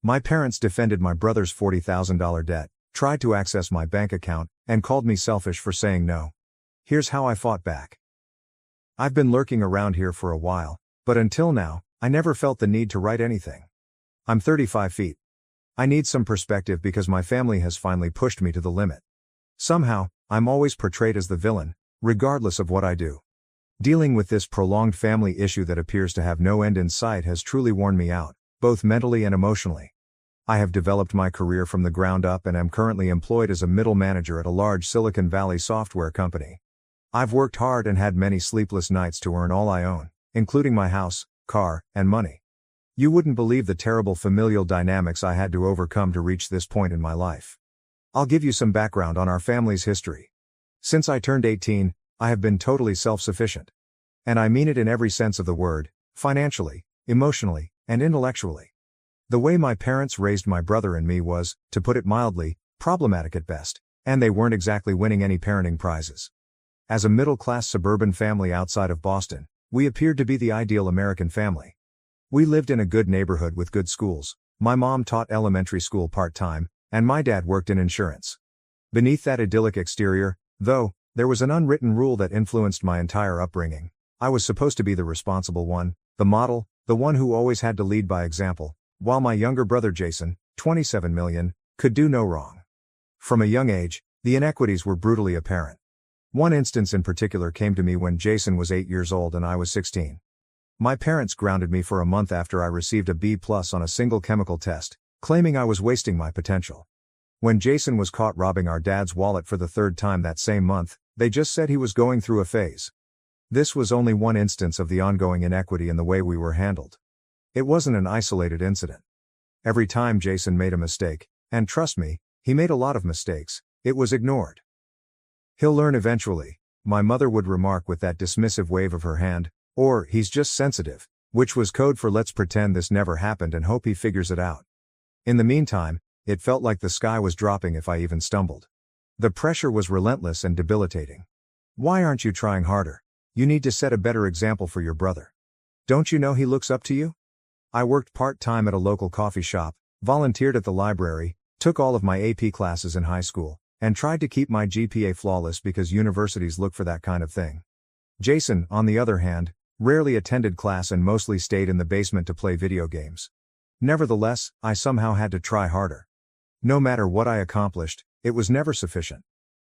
My parents defended my brother's $40,000 debt, tried to access my bank account, and called me selfish for saying no. Here's how I fought back. I've been lurking around here for a while, but until now, I never felt the need to write anything. I'm 35 feet. I need some perspective because my family has finally pushed me to the limit. Somehow, I'm always portrayed as the villain, regardless of what I do. Dealing with this prolonged family issue that appears to have no end in sight has truly worn me out, both mentally and emotionally. I have developed my career from the ground up and am currently employed as a middle manager at a large Silicon Valley software company. I've worked hard and had many sleepless nights to earn all I own, including my house, car, and money. You wouldn't believe the terrible familial dynamics I had to overcome to reach this point in my life. I'll give you some background on our family's history. Since I turned 18, I have been totally self-sufficient. And I mean it in every sense of the word, financially, emotionally, and intellectually. The way my parents raised my brother and me was, to put it mildly, problematic at best, and they weren't exactly winning any parenting prizes. As a middle-class suburban family outside of Boston, we appeared to be the ideal American family. We lived in a good neighborhood with good schools. My mom taught elementary school part-time, and my dad worked in insurance. Beneath that idyllic exterior, though, there was an unwritten rule that influenced my entire upbringing. I was supposed to be the responsible one, the model, the one who always had to lead by example, while my younger brother Jason, 27 million, could do no wrong. From a young age, the inequities were brutally apparent. One instance in particular came to me when Jason was 8 years old and I was 16. My parents grounded me for a month after I received a B+ on a single chemical test, claiming I was wasting my potential. When Jason was caught robbing our dad's wallet for the third time that same month, they just said he was going through a phase. This was only one instance of the ongoing inequity in the way we were handled. It wasn't an isolated incident. Every time Jason made a mistake, and trust me, he made a lot of mistakes, it was ignored. "He'll learn eventually," my mother would remark with that dismissive wave of her hand, or "he's just sensitive," which was code for let's pretend this never happened and hope he figures it out. In the meantime, it felt like the sky was dropping if I even stumbled. The pressure was relentless and debilitating. "Why aren't you trying harder? You need to set a better example for your brother. Don't you know he looks up to you?" I worked part-time at a local coffee shop, volunteered at the library, took all of my AP classes in high school, and tried to keep my GPA flawless because universities look for that kind of thing. Jason, on the other hand, rarely attended class and mostly stayed in the basement to play video games. Nevertheless, I somehow had to try harder. No matter what I accomplished, it was never sufficient.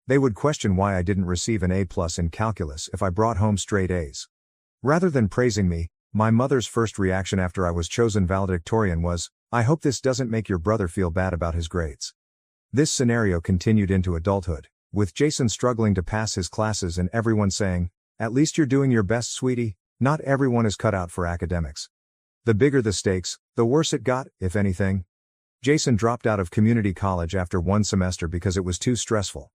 They would question why I didn't receive an A+ in calculus if I brought home straight A's. Rather than praising me, my mother's first reaction after I was chosen valedictorian was, "I hope this doesn't make your brother feel bad about his grades." This scenario continued into adulthood, with Jason struggling to pass his classes and everyone saying, "At least you're doing your best, sweetie, not everyone is cut out for academics." The bigger the stakes, the worse it got, if anything. Jason dropped out of community college after one semester because it was too stressful.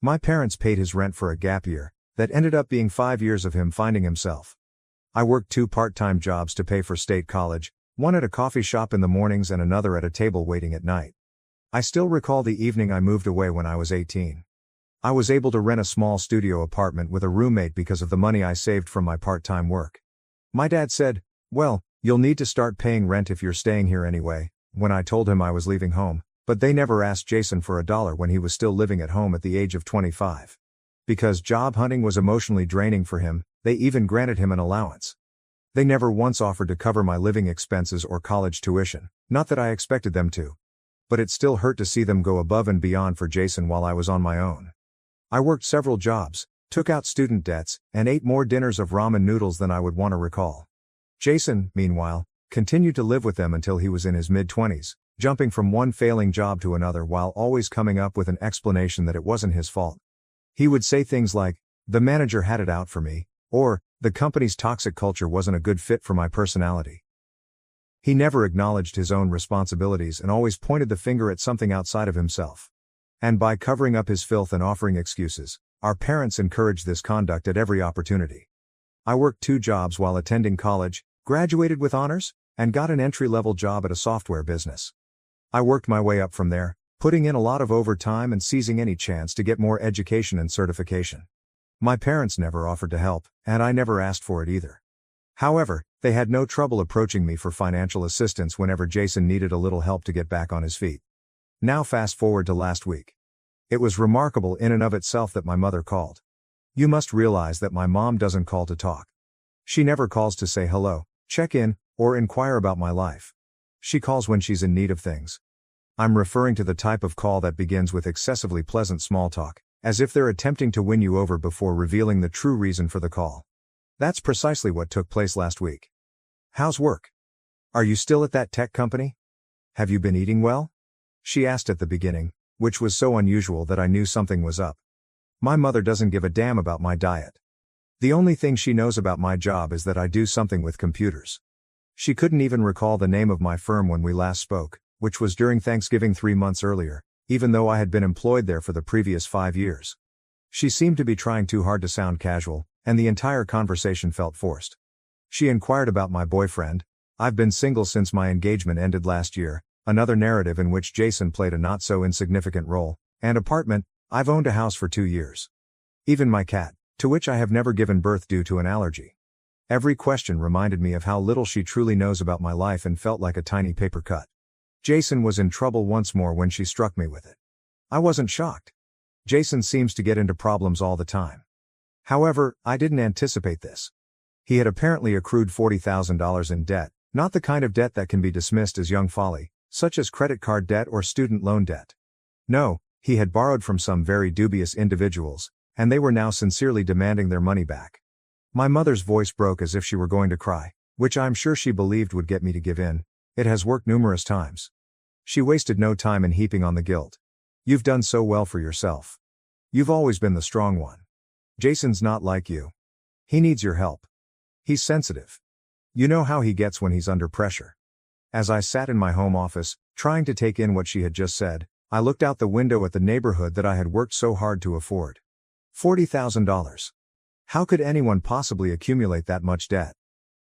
My parents paid his rent for a gap year, that ended up being 5 years of him finding himself. I worked 2 part-time jobs to pay for state college, one at a coffee shop in the mornings and another at a table waiting at night. I still recall the evening I moved away when I was 18. I was able to rent a small studio apartment with a roommate because of the money I saved from my part-time work. My dad said, "Well, you'll need to start paying rent if you're staying here anyway," when I told him I was leaving home, but they never asked Jason for $1 when he was still living at home at the age of 25. Because job hunting was emotionally draining for him, they even granted him an allowance. They never once offered to cover my living expenses or college tuition, not that I expected them to. But it still hurt to see them go above and beyond for Jason while I was on my own. I worked several jobs, took out student debts, and ate more dinners of ramen noodles than I would want to recall. Jason, meanwhile, continued to live with them until he was in his mid-20s, jumping from one failing job to another while always coming up with an explanation that it wasn't his fault. He would say things like, "The manager had it out for me," or, "The company's toxic culture wasn't a good fit for my personality." He never acknowledged his own responsibilities and always pointed the finger at something outside of himself. And by covering up his filth and offering excuses, our parents encouraged this conduct at every opportunity. I worked 2 jobs while attending college, graduated with honors, and got an entry-level job at a software business. I worked my way up from there, putting in a lot of overtime and seizing any chance to get more education and certification. My parents never offered to help, and I never asked for it either. However, they had no trouble approaching me for financial assistance whenever Jason needed a little help to get back on his feet. Now fast forward to last week. It was remarkable in and of itself that my mother called. You must realize that my mom doesn't call to talk. She never calls to say hello, check in, or inquire about my life. She calls when she's in need of things. I'm referring to the type of call that begins with excessively pleasant small talk, as if they're attempting to win you over before revealing the true reason for the call. That's precisely what took place last week. How's work? Are you still at that tech company? Have you been eating well? She asked at the beginning, which was so unusual that I knew something was up. My mother doesn't give a damn about my diet. The only thing she knows about my job is that I do something with computers. She couldn't even recall the name of my firm when we last spoke, which was during Thanksgiving 3 months earlier, even though I had been employed there for the previous 5 years. She seemed to be trying too hard to sound casual, and the entire conversation felt forced. She inquired about my boyfriend. I've been single since my engagement ended last year, another narrative in which Jason played a not so insignificant role, and apartment. I've owned a house for 2 years. Even my cat, to which I have never given birth due to an allergy. Every question reminded me of how little she truly knows about my life and felt like a tiny paper cut. Jason was in trouble once more when she struck me with it. I wasn't shocked. Jason seems to get into problems all the time. However, I didn't anticipate this. He had apparently accrued $40,000 in debt, not the kind of debt that can be dismissed as young folly, such as credit card debt or student loan debt. No, he had borrowed from some very dubious individuals, and they were now sincerely demanding their money back. My mother's voice broke as if she were going to cry, which I'm sure she believed would get me to give in. It has worked numerous times. She wasted no time in heaping on the guilt. You've done so well for yourself. You've always been the strong one. Jason's not like you. He needs your help. He's sensitive. You know how he gets when he's under pressure. As I sat in my home office, trying to take in what she had just said, I looked out the window at the neighborhood that I had worked so hard to afford. $40,000. How could anyone possibly accumulate that much debt?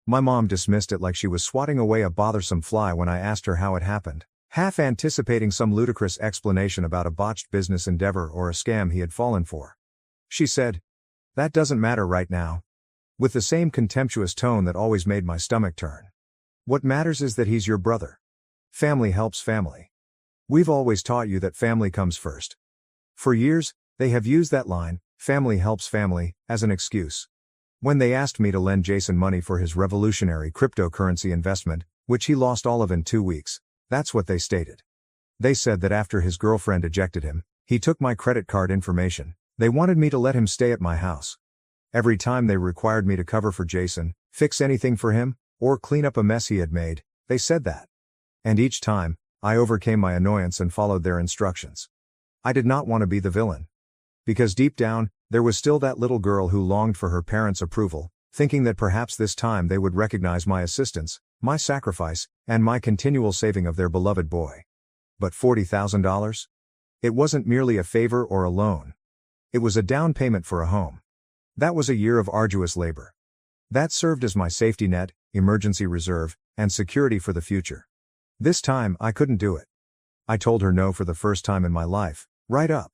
My mom dismissed it like she was swatting away a bothersome fly when I asked her how it happened, half anticipating some ludicrous explanation about a botched business endeavor or a scam he had fallen for. She said, "That doesn't matter right now," with the same contemptuous tone that always made my stomach turn. "What matters is that he's your brother. Family helps family. We've always taught you that family comes first." For years, they have used that line, "family helps family," as an excuse. When they asked me to lend Jason money for his revolutionary cryptocurrency investment, which he lost all of in 2 weeks, that's what they stated. They said that after his girlfriend ejected him, he took my credit card information. They wanted me to let him stay at my house. Every time they required me to cover for Jason, fix anything for him, or clean up a mess he had made, they said that. And each time, I overcame my annoyance and followed their instructions. I did not want to be the villain. Because deep down, there was still that little girl who longed for her parents' approval, thinking that perhaps this time they would recognize my assistance, my sacrifice, and my continual saving of their beloved boy. But $40,000? It wasn't merely a favor or a loan. It was a down payment for a home. That was a year of arduous labor. That served as my safety net, emergency reserve, and security for the future. This time, I couldn't do it. I told her no for the first time in my life, right up.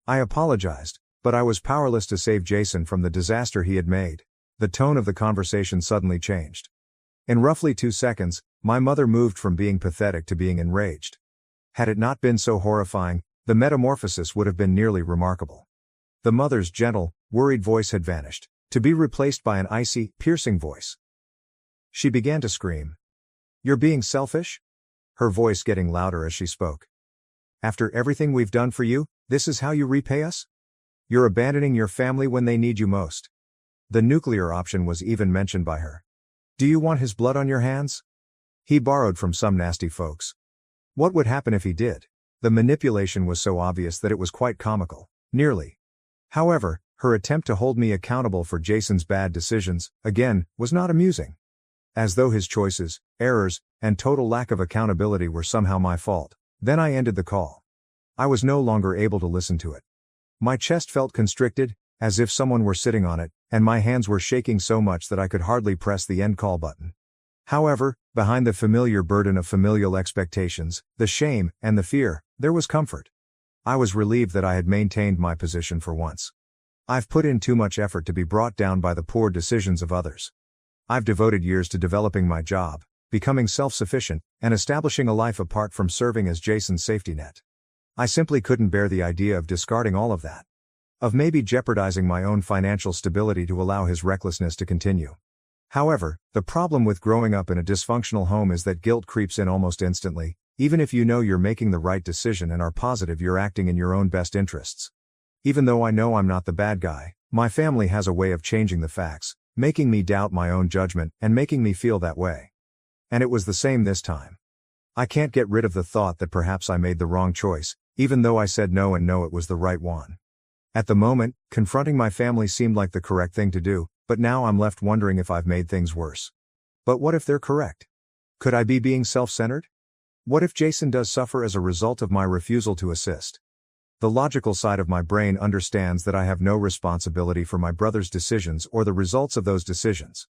I apologized, but I was powerless to save Jason from the disaster he had made. The tone of the conversation suddenly changed. In roughly 2 seconds, my mother moved from being pathetic to being enraged. Had it not been so horrifying, the metamorphosis would have been nearly remarkable. The mother's gentle, worried voice had vanished, to be replaced by an icy, piercing voice. She began to scream. "You're being selfish?" Her voice getting louder as she spoke. "After everything we've done for you, this is how you repay us? You're abandoning your family when they need you most." The nuclear option was even mentioned by her. "Do you want his blood on your hands? He borrowed from some nasty folks. What would happen if he did?" The manipulation was so obvious that it was quite comical, nearly. However, her attempt to hold me accountable for Jason's bad decisions, again, was not amusing. As though his choices, errors, and total lack of accountability were somehow my fault. Then I ended the call. I was no longer able to listen to it. My chest felt constricted, as if someone were sitting on it, and my hands were shaking so much that I could hardly press the end call button. However, behind the familiar burden of familial expectations, the shame, and the fear, there was comfort. I was relieved that I had maintained my position for once. I've put in too much effort to be brought down by the poor decisions of others. I've devoted years to developing my job, becoming self-sufficient, and establishing a life apart from serving as Jason's safety net. I simply couldn't bear the idea of discarding all of that. Of maybe jeopardizing my own financial stability to allow his recklessness to continue. However, the problem with growing up in a dysfunctional home is that guilt creeps in almost instantly, even if you know you're making the right decision and are positive you're acting in your own best interests. Even though I know I'm not the bad guy, my family has a way of changing the facts, making me doubt my own judgment and making me feel that way. And it was the same this time. I can't get rid of the thought that perhaps I made the wrong choice, even though I said no and know it was the right one. At the moment, confronting my family seemed like the correct thing to do, but now I'm left wondering if I've made things worse. But what if they're correct? Could I be being self-centered? What if Jason does suffer as a result of my refusal to assist? The logical side of my brain understands that I have no responsibility for my brother's decisions or the results of those decisions.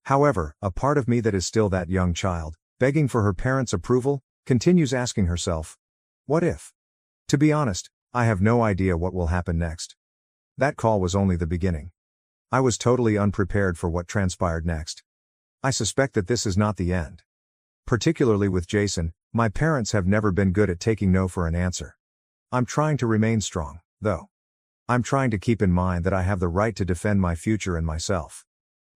However, a part of me that is still that young child, begging for her parents' approval, continues asking herself, what if? To be honest, I have no idea what will happen next. That call was only the beginning. I was totally unprepared for what transpired next. I suspect that this is not the end. Particularly with Jason, my parents have never been good at taking no for an answer. I'm trying to remain strong, though. I'm trying to keep in mind that I have the right to defend my future and myself.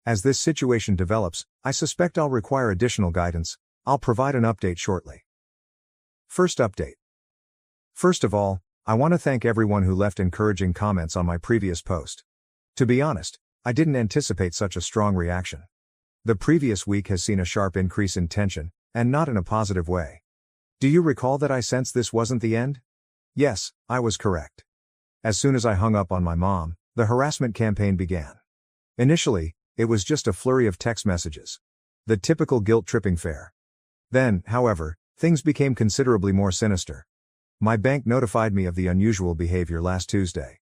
As this situation develops, I suspect I'll require additional guidance. I'll provide an update shortly. First update. First of all, I want to thank everyone who left encouraging comments on my previous post. To be honest, I didn't anticipate such a strong reaction. The previous week has seen a sharp increase in tension, and not in a positive way. Do you recall that I sensed this wasn't the end? Yes, I was correct. As soon as I hung up on my mom, the harassment campaign began. Initially, it was just a flurry of text messages. The typical guilt-tripping fare. Then, however, things became considerably more sinister. My bank notified me of the unusual behavior last Tuesday.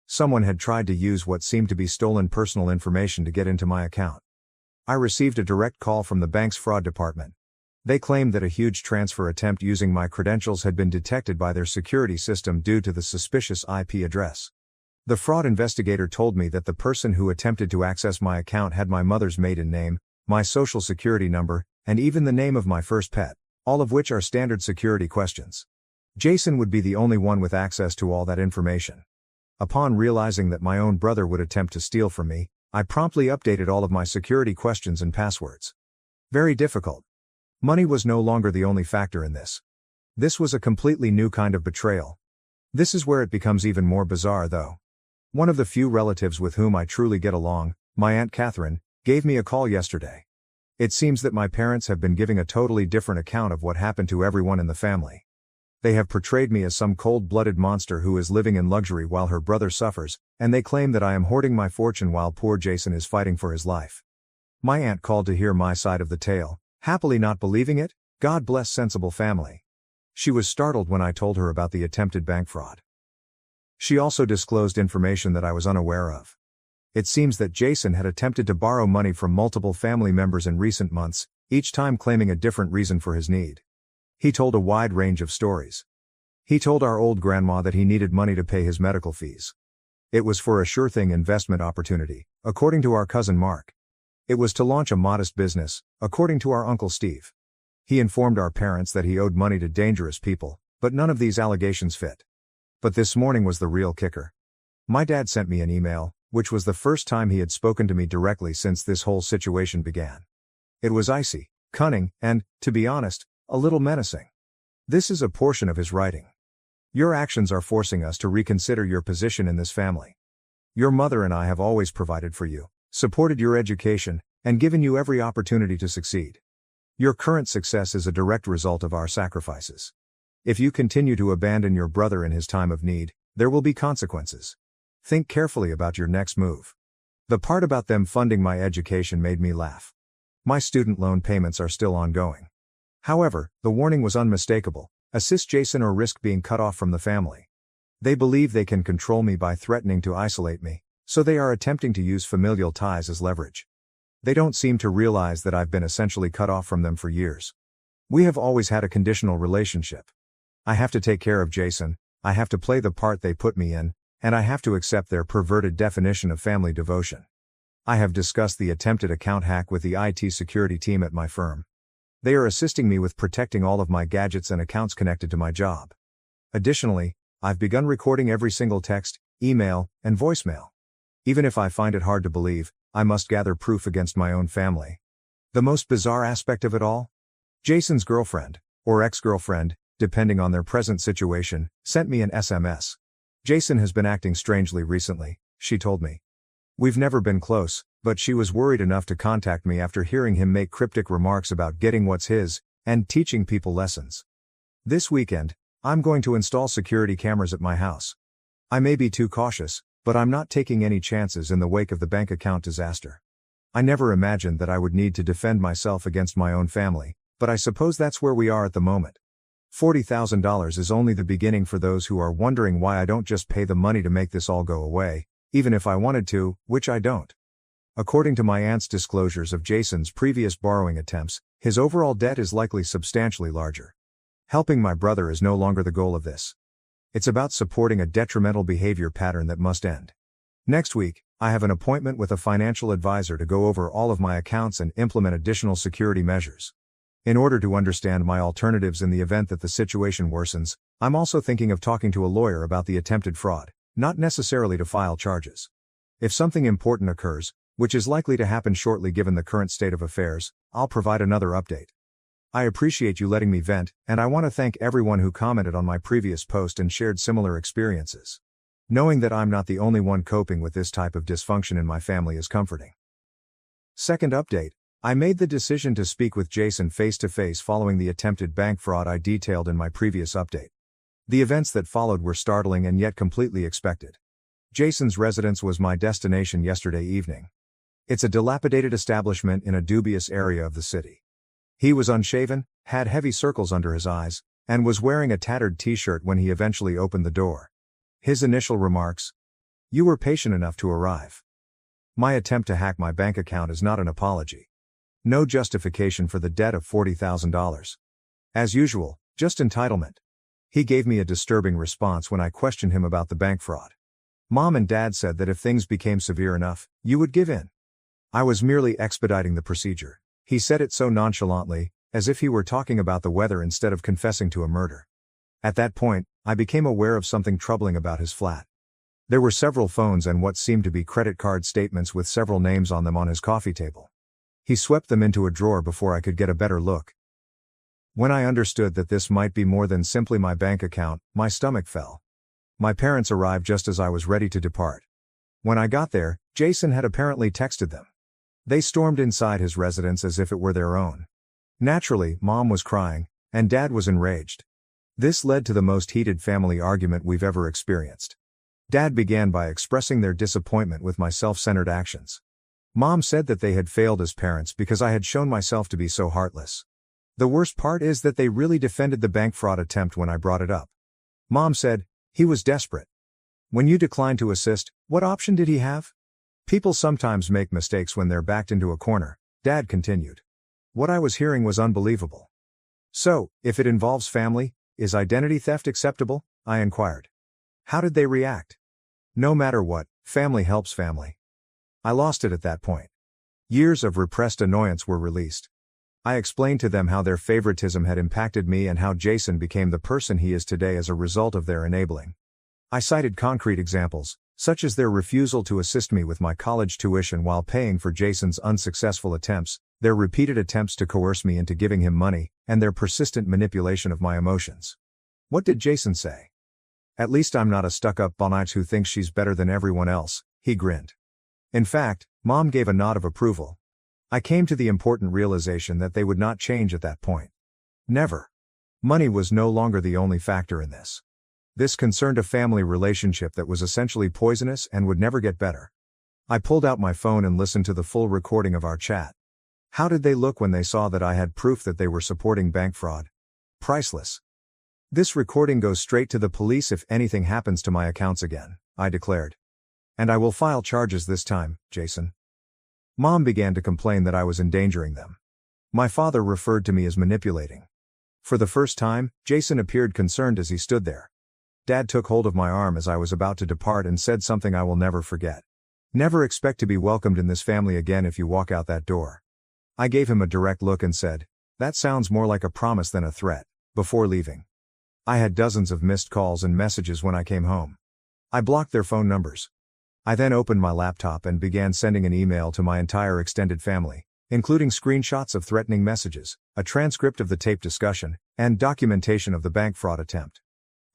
Someone had tried to use what seemed to be stolen personal information to get into my account. I received a direct call from the bank's fraud department. They claimed that a huge transfer attempt using my credentials had been detected by their security system due to the suspicious IP address. The fraud investigator told me that the person who attempted to access my account had my mother's maiden name, my social security number, and even the name of my first pet, all of which are standard security questions. Jason would be the only one with access to all that information. Upon realizing that my own brother would attempt to steal from me, I promptly updated all of my security questions and passwords. Very difficult. Money was no longer the only factor in this. This was a completely new kind of betrayal. This is where it becomes even more bizarre though. One of the few relatives with whom I truly get along, my Aunt Catherine, gave me a call yesterday. It seems that my parents have been giving a totally different account of what happened to everyone in the family. They have portrayed me as some cold-blooded monster who is living in luxury while her brother suffers, and they claim that I am hoarding my fortune while poor Jason is fighting for his life. My aunt called to hear my side of the tale, happily not believing it. God bless sensible family. She was startled when I told her about the attempted bank fraud. She also disclosed information that I was unaware of. It seems that Jason had attempted to borrow money from multiple family members in recent months, each time claiming a different reason for his need. He told a wide range of stories. He told our old grandma that he needed money to pay his medical fees. It was for a sure-thing investment opportunity, according to our cousin Mark. It was to launch a modest business, according to our Uncle Steve. He informed our parents that he owed money to dangerous people, but none of these allegations fit. But this morning was the real kicker. My dad sent me an email, which was the first time he had spoken to me directly since this whole situation began. It was icy, cunning, and, to be honest, a little menacing. This is a portion of his writing. Your actions are forcing us to reconsider your position in this family. Your mother and I have always provided for you, supported your education, and given you every opportunity to succeed. Your current success is a direct result of our sacrifices. If you continue to abandon your brother in his time of need, there will be consequences. Think carefully about your next move. The part about them funding my education made me laugh. My student loan payments are still ongoing. However, the warning was unmistakable: assist Jason or risk being cut off from the family. They believe they can control me by threatening to isolate me, so they are attempting to use familial ties as leverage. They don't seem to realize that I've been essentially cut off from them for years. We have always had a conditional relationship. I have to take care of Jason, I have to play the part they put me in, and I have to accept their perverted definition of family devotion. I have discussed the attempted account hack with the IT security team at my firm. They are assisting me with protecting all of my gadgets and accounts connected to my job. Additionally, I've begun recording every single text, email, and voicemail. Even if I find it hard to believe, I must gather proof against my own family. The most bizarre aspect of it all? Jason's girlfriend, or ex-girlfriend, depending on their present situation, sent me an SMS. Jason has been acting strangely recently, she told me. We've never been close, but she was worried enough to contact me after hearing him make cryptic remarks about getting what's his, and teaching people lessons. This weekend, I'm going to install security cameras at my house. I may be too cautious, but I'm not taking any chances in the wake of the bank account disaster. I never imagined that I would need to defend myself against my own family, but I suppose that's where we are at the moment. $40,000 is only the beginning for those who are wondering why I don't just pay the money to make this all go away, even if I wanted to, which I don't. According to my aunt's disclosures of Jason's previous borrowing attempts, his overall debt is likely substantially larger. Helping my brother is no longer the goal of this. It's about supporting a detrimental behavior pattern that must end. Next week, I have an appointment with a financial advisor to go over all of my accounts and implement additional security measures. In order to understand my alternatives in the event that the situation worsens, I'm also thinking of talking to a lawyer about the attempted fraud, not necessarily to file charges. If something important occurs, which is likely to happen shortly given the current state of affairs, I'll provide another update. I appreciate you letting me vent, and I want to thank everyone who commented on my previous post and shared similar experiences. Knowing that I'm not the only one coping with this type of dysfunction in my family is comforting. Second update. I made the decision to speak with Jason face-to-face following the attempted bank fraud I detailed in my previous update. The events that followed were startling and yet completely expected. Jason's residence was my destination yesterday evening. It's a dilapidated establishment in a dubious area of the city. He was unshaven, had heavy circles under his eyes, and was wearing a tattered t-shirt when he eventually opened the door. His initial remarks: "You were patient enough to arrive. My attempt to hack my bank account is not an apology. No justification for the debt of $40,000. As usual, just entitlement." He gave me a disturbing response when I questioned him about the bank fraud. Mom and Dad said that if things became severe enough, you would give in. I was merely expediting the procedure. He said it so nonchalantly, as if he were talking about the weather instead of confessing to a murder. At that point, I became aware of something troubling about his flat. There were several phones and what seemed to be credit card statements with several names on them on his coffee table. He swept them into a drawer before I could get a better look. When I understood that this might be more than simply my bank account, my stomach fell. My parents arrived just as I was ready to depart. When I got there, Jason had apparently texted them. They stormed inside his residence as if it were their own. Naturally, Mom was crying, and Dad was enraged. This led to the most heated family argument we've ever experienced. Dad began by expressing their disappointment with my self-centered actions. Mom said that they had failed as parents because I had shown myself to be so heartless. The worst part is that they really defended the bank fraud attempt when I brought it up. Mom said, "He was desperate. When you declined to assist, what option did he have? People sometimes make mistakes when they're backed into a corner," Dad continued. What I was hearing was unbelievable. "So, if it involves family, is identity theft acceptable?" I inquired. How did they react? No matter what, family helps family. I lost it at that point. Years of repressed annoyance were released. I explained to them how their favoritism had impacted me and how Jason became the person he is today as a result of their enabling. I cited concrete examples, such as their refusal to assist me with my college tuition while paying for Jason's unsuccessful attempts, their repeated attempts to coerce me into giving him money, and their persistent manipulation of my emotions. What did Jason say? "At least I'm not a stuck-up bonite who thinks she's better than everyone else," he grinned. In fact, Mom gave a nod of approval. I came to the important realization that they would not change at that point. Never. Money was no longer the only factor in this. This concerned a family relationship that was essentially poisonous and would never get better. I pulled out my phone and listened to the full recording of our chat. How did they look when they saw that I had proof that they were supporting bank fraud? Priceless. "This recording goes straight to the police if anything happens to my accounts again," I declared. "And I will file charges this time, Jason." Mom began to complain that I was endangering them. My father referred to me as manipulating. For the first time, Jason appeared concerned as he stood there. Dad took hold of my arm as I was about to depart and said something I will never forget. Never expect to be welcomed in this family again if you walk out that door. I gave him a direct look and said, "That sounds more like a promise than a threat," before leaving. I had dozens of missed calls and messages when I came home. I blocked their phone numbers. I then opened my laptop and began sending an email to my entire extended family, including screenshots of threatening messages, a transcript of the taped discussion, and documentation of the bank fraud attempt.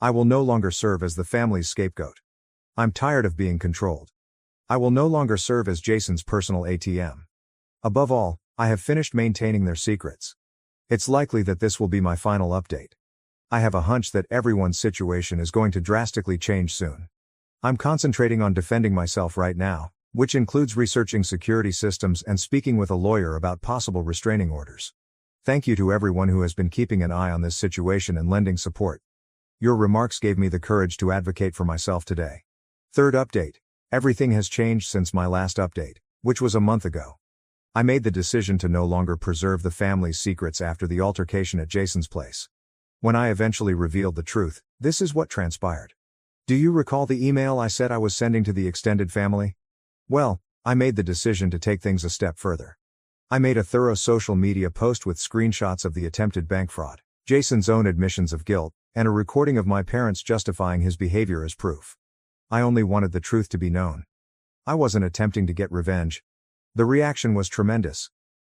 I will no longer serve as the family's scapegoat. I'm tired of being controlled. I will no longer serve as Jason's personal ATM. Above all, I have finished maintaining their secrets. It's likely that this will be my final update. I have a hunch that everyone's situation is going to drastically change soon. I'm concentrating on defending myself right now, which includes researching security systems and speaking with a lawyer about possible restraining orders. Thank you to everyone who has been keeping an eye on this situation and lending support. Your remarks gave me the courage to advocate for myself today. Third update. Everything has changed since my last update, which was a month ago. I made the decision to no longer preserve the family's secrets after the altercation at Jason's place. When I eventually revealed the truth, this is what transpired. Do you recall the email I said I was sending to the extended family? Well, I made the decision to take things a step further. I made a thorough social media post with screenshots of the attempted bank fraud, Jason's own admissions of guilt, and a recording of my parents justifying his behavior as proof. I only wanted the truth to be known. I wasn't attempting to get revenge. The reaction was tremendous.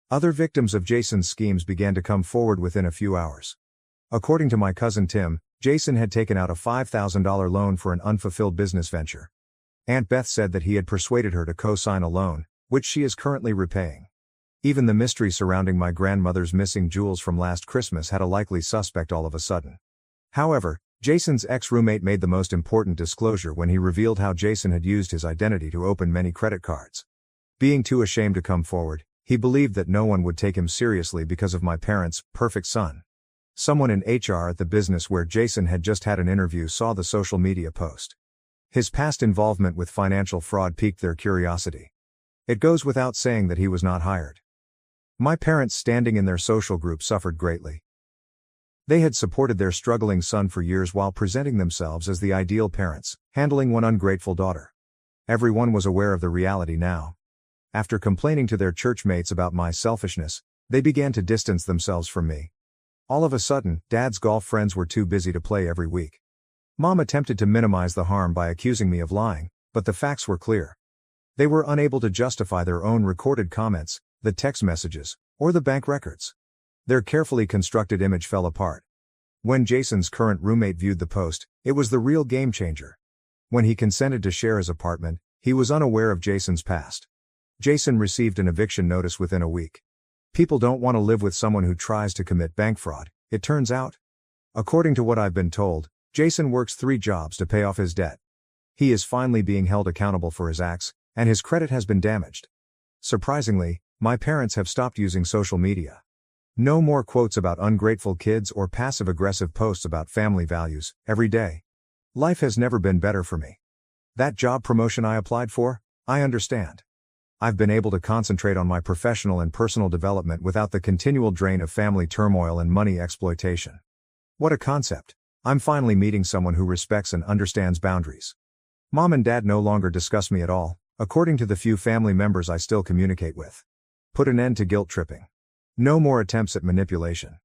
Other victims of Jason's schemes began to come forward within a few hours. According to my cousin Tim, Jason had taken out a $5,000 loan for an unfulfilled business venture. Aunt Beth said that he had persuaded her to co-sign a loan, which she is currently repaying. Even the mystery surrounding my grandmother's missing jewels from last Christmas had a likely suspect all of a sudden. However, Jason's ex-roommate made the most important disclosure when he revealed how Jason had used his identity to open many credit cards. Being too ashamed to come forward, he believed that no one would take him seriously because of my parents' perfect son. Someone in HR at the business where Jason had just had an interview saw the social media post. His past involvement with financial fraud piqued their curiosity. It goes without saying that he was not hired. My parents' standing in their social group suffered greatly. They had supported their struggling son for years while presenting themselves as the ideal parents, handling one ungrateful daughter. Everyone was aware of the reality now. After complaining to their church mates about my selfishness, they began to distance themselves from me. All of a sudden, Dad's golf friends were too busy to play every week. Mom attempted to minimize the harm by accusing me of lying, but the facts were clear. They were unable to justify their own recorded comments, the text messages, or the bank records. Their carefully constructed image fell apart. When Jason's current roommate viewed the post, it was the real game changer. When he consented to share his apartment, he was unaware of Jason's past. Jason received an eviction notice within a week. People don't want to live with someone who tries to commit bank fraud, it turns out. According to what I've been told, Jason works 3 jobs to pay off his debt. He is finally being held accountable for his acts, and his credit has been damaged. Surprisingly, my parents have stopped using social media. No more quotes about ungrateful kids or passive-aggressive posts about family values, every day. Life has never been better for me. That job promotion I applied for, I understand. I've been able to concentrate on my professional and personal development without the continual drain of family turmoil and money exploitation. What a concept. I'm finally meeting someone who respects and understands boundaries. Mom and Dad no longer discuss me at all, according to the few family members I still communicate with. Put an end to guilt tripping. No more attempts at manipulation.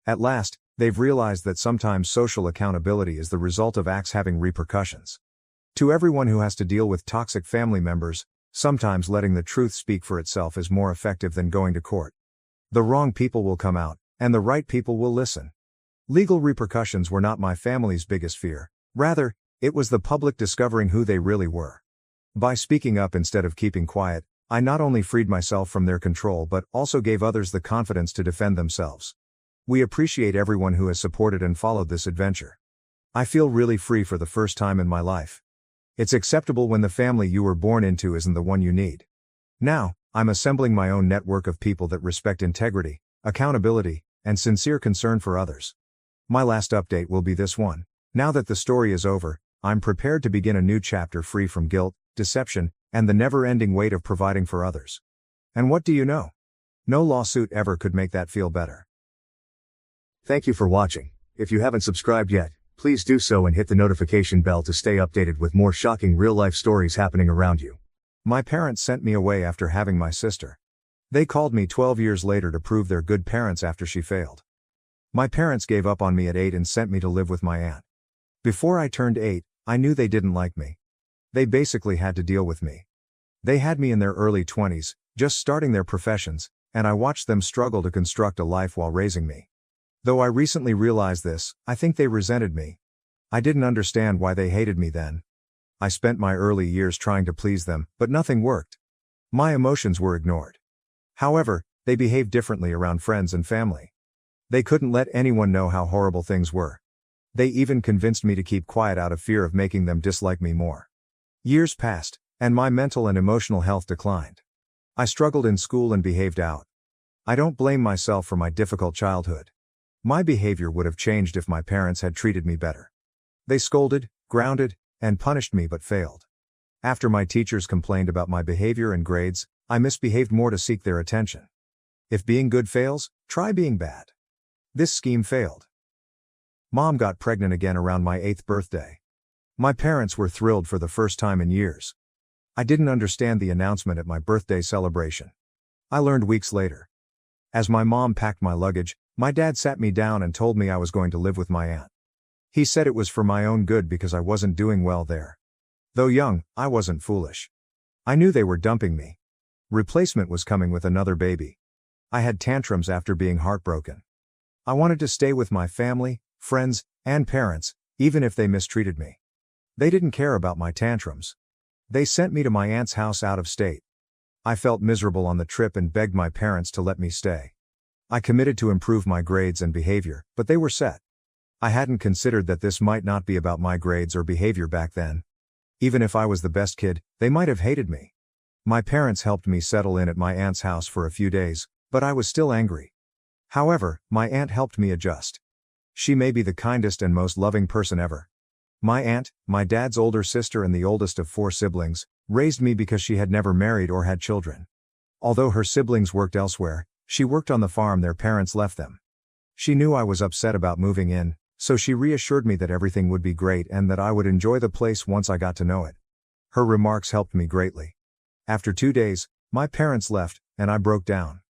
At last, they've realized that sometimes social accountability is the result of acts having repercussions. To everyone who has to deal with toxic family members, sometimes letting the truth speak for itself is more effective than going to court. The wrong people will come out, and the right people will listen. Legal repercussions were not my family's biggest fear, rather, it was the public discovering who they really were. By speaking up instead of keeping quiet, I not only freed myself from their control but also gave others the confidence to defend themselves. We appreciate everyone who has supported and followed this adventure. I feel really free for the first time in my life. It's acceptable when the family you were born into isn't the one you need. Now, I'm assembling my own network of people that respect integrity, accountability, and sincere concern for others. My last update will be this one. Now that the story is over, I'm prepared to begin a new chapter free from guilt, deception, and the never-ending weight of providing for others. And what do you know? No lawsuit ever could make that feel better. Thank you for watching. If you haven't subscribed yet, please do so and hit the notification bell to stay updated with more shocking real-life stories happening around you. My parents sent me away after having my sister. They called me 12 years later to prove they're good parents after she failed. My parents gave up on me at 8 and sent me to live with my aunt. Before I turned 8, I knew they didn't like me. They basically had to deal with me. They had me in their early 20s, just starting their professions, and I watched them struggle to construct a life while raising me. Though I recently realized this, I think they resented me. I didn't understand why they hated me then. I spent my early years trying to please them, but nothing worked. My emotions were ignored. However, they behaved differently around friends and family. They couldn't let anyone know how horrible things were. They even convinced me to keep quiet out of fear of making them dislike me more. Years passed, and my mental and emotional health declined. I struggled in school and behaved out. I don't blame myself for my difficult childhood. My behavior would have changed if my parents had treated me better. They scolded, grounded, and punished me but failed. After my teachers complained about my behavior and grades, I misbehaved more to seek their attention. If being good fails, try being bad. This scheme failed. Mom got pregnant again around my 8th birthday. My parents were thrilled for the first time in years. I didn't understand the announcement at my birthday celebration. I learned weeks later. As my mom packed my luggage, my dad sat me down and told me I was going to live with my aunt. He said it was for my own good because I wasn't doing well there. Though young, I wasn't foolish. I knew they were dumping me. Replacement was coming with another baby. I had tantrums after being heartbroken. I wanted to stay with my family, friends, and parents, even if they mistreated me. They didn't care about my tantrums. They sent me to my aunt's house out of state. I felt miserable on the trip and begged my parents to let me stay. I committed to improve my grades and behavior, but they were set. I hadn't considered that this might not be about my grades or behavior back then. Even if I was the best kid, they might have hated me. My parents helped me settle in at my aunt's house for a few days, but I was still angry. However, my aunt helped me adjust. She may be the kindest and most loving person ever. My aunt, my dad's older sister and the oldest of 4 siblings, raised me because she had never married or had children. Although her siblings worked elsewhere, she worked on the farm their parents left them. She knew I was upset about moving in, so she reassured me that everything would be great and that I would enjoy the place once I got to know it. Her remarks helped me greatly. After 2 days, my parents left, and I broke down.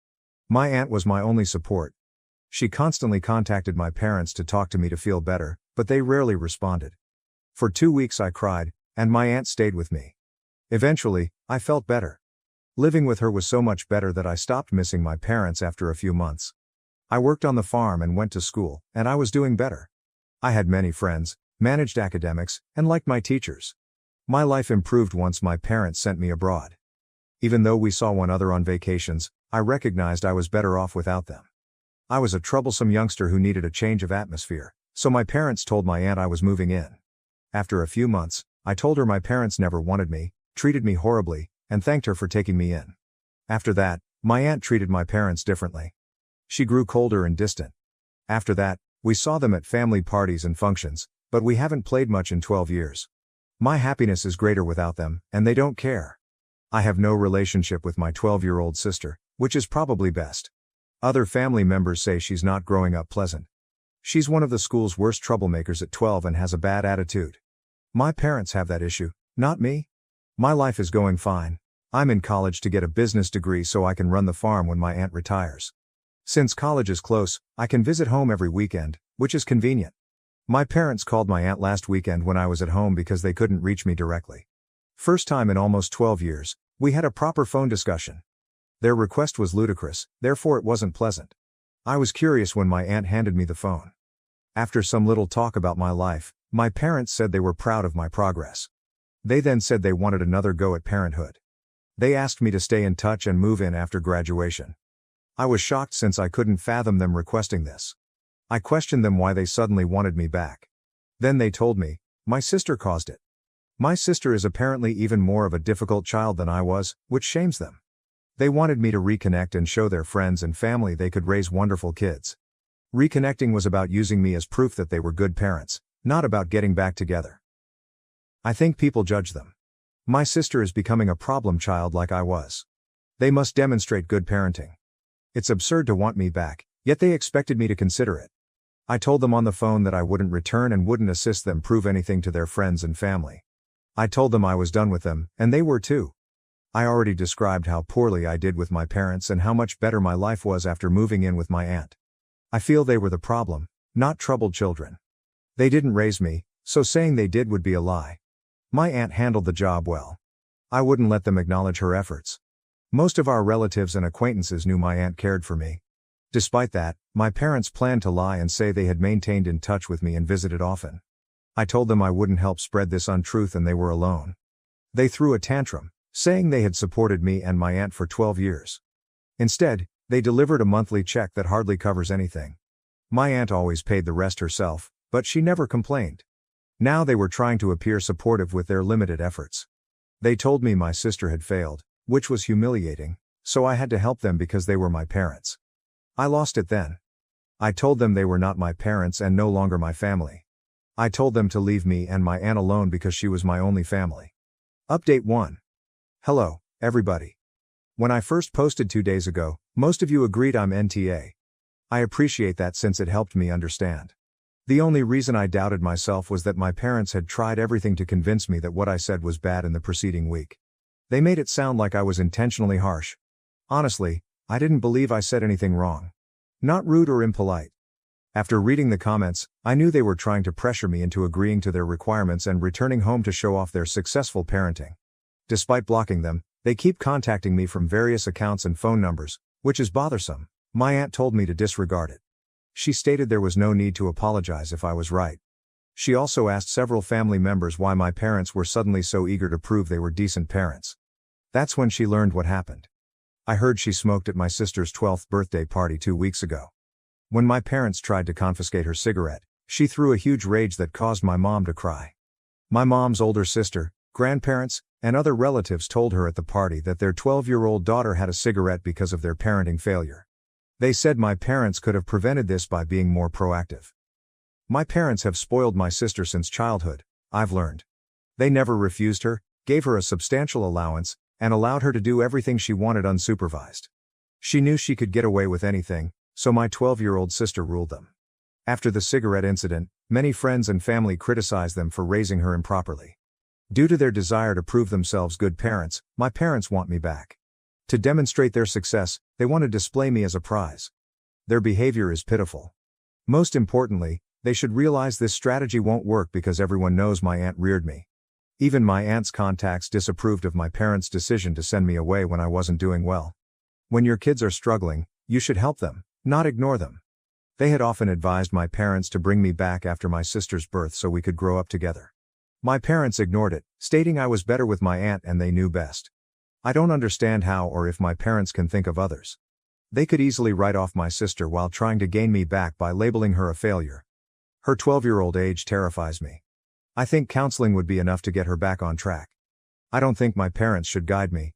My aunt was my only support. She constantly contacted my parents to talk to me to feel better, but they rarely responded. For 2 weeks I cried, and my aunt stayed with me. Eventually, I felt better. Living with her was so much better that I stopped missing my parents after a few months. I worked on the farm and went to school, and I was doing better. I had many friends, managed academics, and liked my teachers. My life improved once my parents sent me abroad. Even though we saw one another on vacations, I recognized I was better off without them. I was a troublesome youngster who needed a change of atmosphere, so my parents told my aunt I was moving in. After a few months, I told her my parents never wanted me, treated me horribly, and thanked her for taking me in. After that, my aunt treated my parents differently. She grew colder and distant. After that, we saw them at family parties and functions, but we haven't played much in 12 years. My happiness is greater without them, and they don't care. I have no relationship with my 12-year-old sister, which is probably best. Other family members say she's not growing up pleasant. She's one of the school's worst troublemakers at 12 and has a bad attitude. My parents have that issue, not me. My life is going fine. I'm in college to get a business degree so I can run the farm when my aunt retires. Since college is close, I can visit home every weekend, which is convenient. My parents called my aunt last weekend when I was at home because they couldn't reach me directly. First time in almost 12 years, we had a proper phone discussion. Their request was ludicrous, therefore it wasn't pleasant. I was curious when my aunt handed me the phone. After some little talk about my life, my parents said they were proud of my progress. They then said they wanted another go at parenthood. They asked me to stay in touch and move in after graduation. I was shocked since I couldn't fathom them requesting this. I questioned them why they suddenly wanted me back. Then they told me, my sister caused it. My sister is apparently even more of a difficult child than I was, which shames them. They wanted me to reconnect and show their friends and family they could raise wonderful kids. Reconnecting was about using me as proof that they were good parents, not about getting back together. I think people judge them. My sister is becoming a problem child like I was. They must demonstrate good parenting. It's absurd to want me back, yet they expected me to consider it. I told them on the phone that I wouldn't return and wouldn't assist them prove anything to their friends and family. I told them I was done with them, and they were too. I already described how poorly I did with my parents and how much better my life was after moving in with my aunt. I feel they were the problem, not troubled children. They didn't raise me, so saying they did would be a lie. My aunt handled the job well. I wouldn't let them acknowledge her efforts. Most of our relatives and acquaintances knew my aunt cared for me. Despite that, my parents planned to lie and say they had maintained in touch with me and visited often. I told them I wouldn't help spread this untruth and they were alone. They threw a tantrum, saying they had supported me and my aunt for 12 years. Instead, they delivered a monthly check that hardly covers anything. My aunt always paid the rest herself, but she never complained. Now they were trying to appear supportive with their limited efforts. They told me my sister had failed, which was humiliating, so I had to help them because they were my parents. I lost it then. I told them they were not my parents and no longer my family. I told them to leave me and my aunt alone because she was my only family. Update 1. Hello, everybody. When I first posted 2 days ago, most of you agreed I'm NTA. I appreciate that since it helped me understand. The only reason I doubted myself was that my parents had tried everything to convince me that what I said was bad in the preceding week. They made it sound like I was intentionally harsh. Honestly, I didn't believe I said anything wrong. Not rude or impolite. After reading the comments, I knew they were trying to pressure me into agreeing to their requirements and returning home to show off their successful parenting. Despite blocking them, they keep contacting me from various accounts and phone numbers, which is bothersome. My aunt told me to disregard it. She stated there was no need to apologize if I was right. She also asked several family members why my parents were suddenly so eager to prove they were decent parents. That's when she learned what happened. I heard she smoked at my sister's 12th birthday party 2 weeks ago. When my parents tried to confiscate her cigarette, she threw a huge rage that caused my mom to cry. My mom's older sister, grandparents, and other relatives told her at the party that their 12-year-old daughter had a cigarette because of their parenting failure. They said my parents could have prevented this by being more proactive. My parents have spoiled my sister since childhood, I've learned. They never refused her, gave her a substantial allowance, and allowed her to do everything she wanted unsupervised. She knew she could get away with anything, so my 12-year-old sister ruled them. After the cigarette incident, many friends and family criticized them for raising her improperly. Due to their desire to prove themselves good parents, my parents want me back. To demonstrate their success, they want to display me as a prize. Their behavior is pitiful. Most importantly, they should realize this strategy won't work because everyone knows my aunt reared me. Even my aunt's contacts disapproved of my parents' decision to send me away when I wasn't doing well. When your kids are struggling, you should help them, not ignore them. They had often advised my parents to bring me back after my sister's birth so we could grow up together. My parents ignored it, stating I was better with my aunt and they knew best. I don't understand how or if my parents can think of others. They could easily write off my sister while trying to gain me back by labeling her a failure. Her 12-year-old age terrifies me. I think counseling would be enough to get her back on track. I don't think my parents should guide me.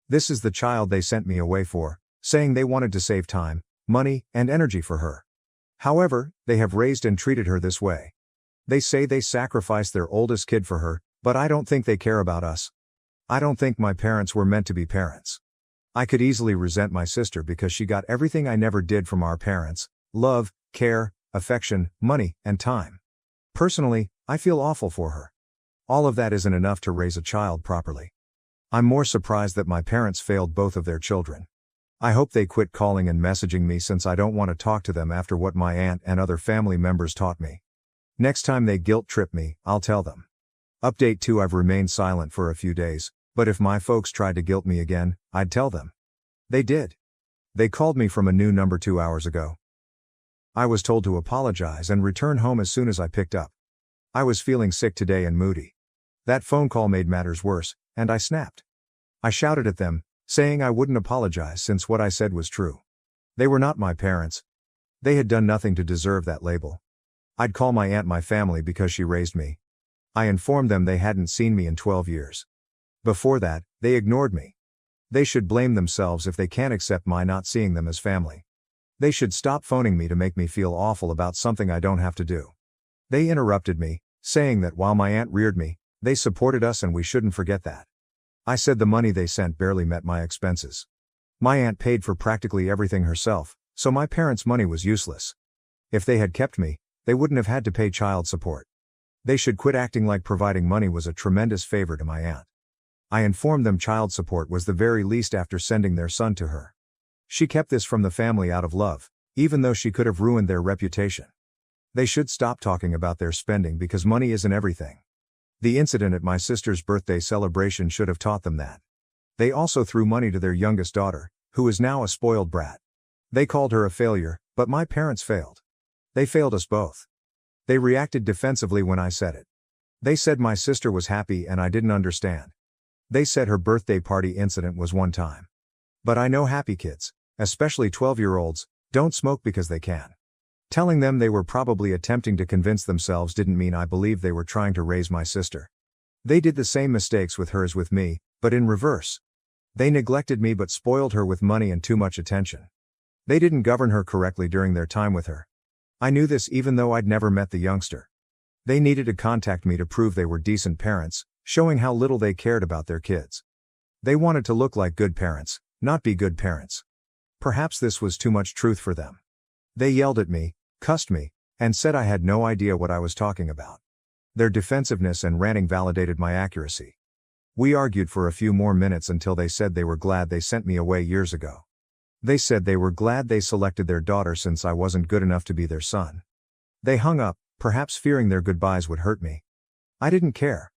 This is the child they sent me away for, saying they wanted to save time, money, and energy for her. However, they have raised and treated her this way. They say they sacrificed their oldest kid for her, but I don't think they care about us. I don't think my parents were meant to be parents. I could easily resent my sister because she got everything I never did from our parents: love, care, affection, money, and time. Personally, I feel awful for her. All of that isn't enough to raise a child properly. I'm more surprised that my parents failed both of their children. I hope they quit calling and messaging me since I don't want to talk to them after what my aunt and other family members taught me. Next time they guilt trip me, I'll tell them. Update 2. I've remained silent for a few days, but if my folks tried to guilt me again, I'd tell them. They did. They called me from a new number 2 hours ago. I was told to apologize and return home as soon as I picked up. I was feeling sick today and moody. That phone call made matters worse, and I snapped. I shouted at them, saying I wouldn't apologize since what I said was true. They were not my parents. They had done nothing to deserve that label. I'd call my aunt my family because she raised me. I informed them they hadn't seen me in 12 years. Before that, they ignored me. They should blame themselves if they can't accept my not seeing them as family. They should stop phoning me to make me feel awful about something I don't have to do. They interrupted me, saying that while my aunt reared me, they supported us and we shouldn't forget that. I said the money they sent barely met my expenses. My aunt paid for practically everything herself, so my parents' money was useless. If they had kept me, they wouldn't have had to pay child support. They should quit acting like providing money was a tremendous favor to my aunt. I informed them child support was the very least after sending their son to her. She kept this from the family out of love, even though she could have ruined their reputation. They should stop talking about their spending because money isn't everything. The incident at my sister's birthday celebration should have taught them that. They also threw money to their youngest daughter, who is now a spoiled brat. They called her a failure, but my parents failed. They failed us both. They reacted defensively when I said it. They said my sister was happy and I didn't understand. They said her birthday party incident was one time. But I know happy kids, especially 12-year-olds, don't smoke because they can. Telling them they were probably attempting to convince themselves didn't mean I believed they were trying to raise my sister. They did the same mistakes with her as with me, but in reverse. They neglected me but spoiled her with money and too much attention. They didn't govern her correctly during their time with her. I knew this even though I'd never met the youngster. They needed to contact me to prove they were decent parents, showing how little they cared about their kids. They wanted to look like good parents, not be good parents. Perhaps this was too much truth for them. They yelled at me, cussed me, and said I had no idea what I was talking about. Their defensiveness and ranting validated my accuracy. We argued for a few more minutes until they said they were glad they sent me away years ago. They said they were glad they selected their daughter since I wasn't good enough to be their son. They hung up, perhaps fearing their goodbyes would hurt me. I didn't care.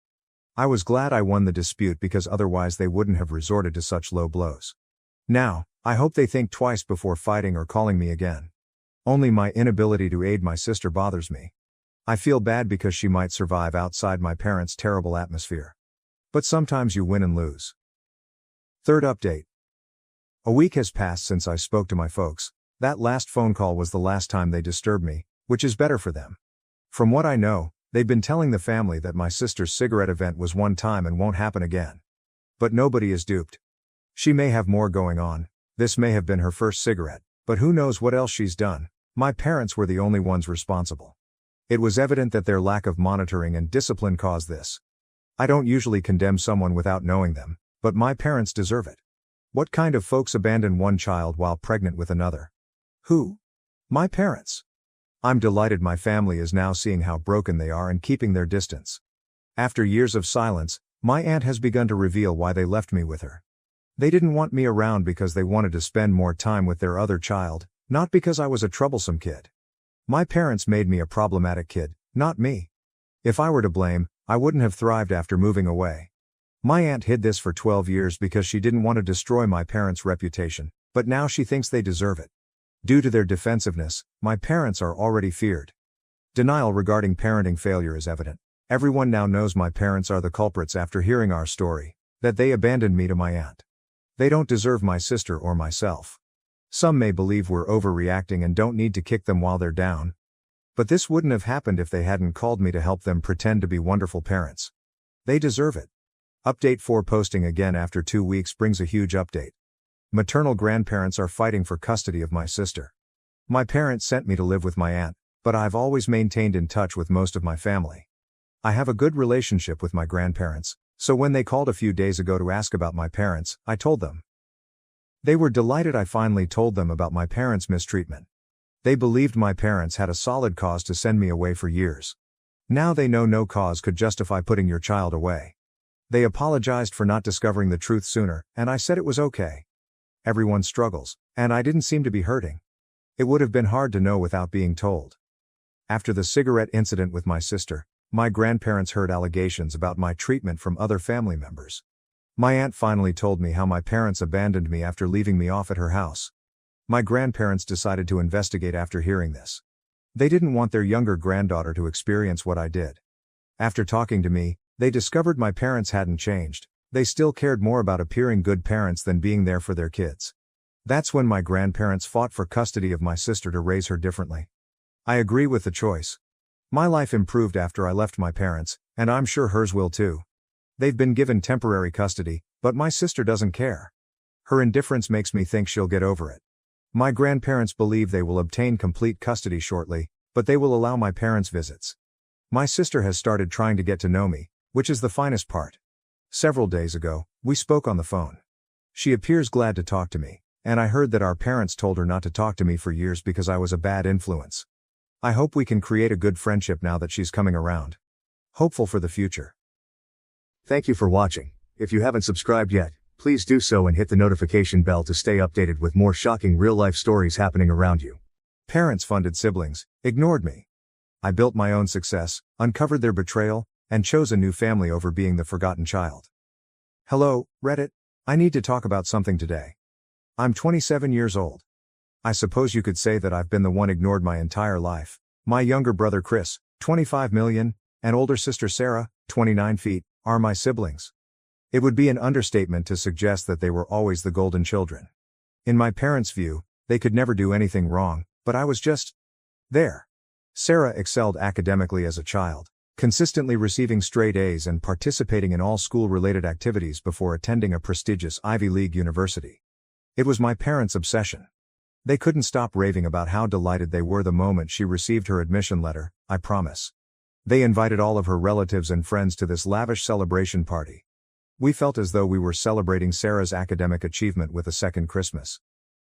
I was glad I won the dispute because otherwise they wouldn't have resorted to such low blows. Now, I hope they think twice before fighting or calling me again. Only my inability to aid my sister bothers me. I feel bad because she might survive outside my parents' terrible atmosphere. But sometimes you win and lose. Third update. A week has passed since I spoke to my folks. That last phone call was the last time they disturbed me, which is better for them. From what I know, they've been telling the family that my sister's cigarette event was one time and won't happen again. But nobody is duped. She may have more going on. This may have been her first cigarette, but who knows what else she's done. My parents were the only ones responsible. It was evident that their lack of monitoring and discipline caused this. I don't usually condemn someone without knowing them, but my parents deserve it. What kind of folks abandon one child while pregnant with another? Who? My parents. I'm delighted my family is now seeing how broken they are and keeping their distance. After years of silence, my aunt has begun to reveal why they left me with her. They didn't want me around because they wanted to spend more time with their other child, not because I was a troublesome kid. My parents made me a problematic kid, not me. If I were to blame, I wouldn't have thrived after moving away. My aunt hid this for 12 years because she didn't want to destroy my parents' reputation, but now she thinks they deserve it. Due to their defensiveness, my parents are already feared. Denial regarding parenting failure is evident. Everyone now knows my parents are the culprits after hearing our story, that they abandoned me to my aunt. They don't deserve my sister or myself. Some may believe we're overreacting and don't need to kick them while they're down. But this wouldn't have happened if they hadn't called me to help them pretend to be wonderful parents. They deserve it. Update 4 posting again after 2 weeks brings a huge update. Maternal grandparents are fighting for custody of my sister. My parents sent me to live with my aunt, but I've always maintained in touch with most of my family. I have a good relationship with my grandparents, so when they called a few days ago to ask about my parents, I told them. They were delighted I finally told them about my parents' mistreatment. They believed my parents had a solid cause to send me away for years. Now they know no cause could justify putting your child away. They apologized for not discovering the truth sooner, and I said it was okay. Everyone struggles, and I didn't seem to be hurting. It would have been hard to know without being told. After the cigarette incident with my sister, my grandparents heard allegations about my treatment from other family members. My aunt finally told me how my parents abandoned me after leaving me off at her house. My grandparents decided to investigate after hearing this. They didn't want their younger granddaughter to experience what I did. After talking to me, they discovered my parents hadn't changed. They still cared more about appearing good parents than being there for their kids. That's when my grandparents fought for custody of my sister to raise her differently. I agree with the choice. My life improved after I left my parents, and I'm sure hers will too. They've been given temporary custody, but my sister doesn't care. Her indifference makes me think she'll get over it. My grandparents believe they will obtain complete custody shortly, but they will allow my parents visits. My sister has started trying to get to know me, which is the finest part. Several days ago, we spoke on the phone. She appears glad to talk to me, and I heard that our parents told her not to talk to me for years because I was a bad influence. I hope we can create a good friendship now that she's coming around. Hopeful for the future. Thank you for watching. If you haven't subscribed yet, please do so and hit the notification bell to stay updated with more shocking real-life stories happening around you. Parents-funded siblings ignored me. I built my own success, uncovered their betrayal, and chose a new family over being the forgotten child. Hello, Reddit. I need to talk about something today. I'm 27 years old. I suppose you could say that I've been the one ignored my entire life. My younger brother Chris, 25 million, and older sister Sarah, 29 feet, are my siblings. It would be an understatement to suggest that they were always the golden children. In my parents' view, they could never do anything wrong, but I was just there. Sarah excelled academically as a child, consistently receiving straight A's and participating in all school-related activities before attending a prestigious Ivy League university. It was my parents' obsession. They couldn't stop raving about how delighted they were the moment she received her admission letter, I promise. They invited all of her relatives and friends to this lavish celebration party. We felt as though we were celebrating Sarah's academic achievement with a second Christmas.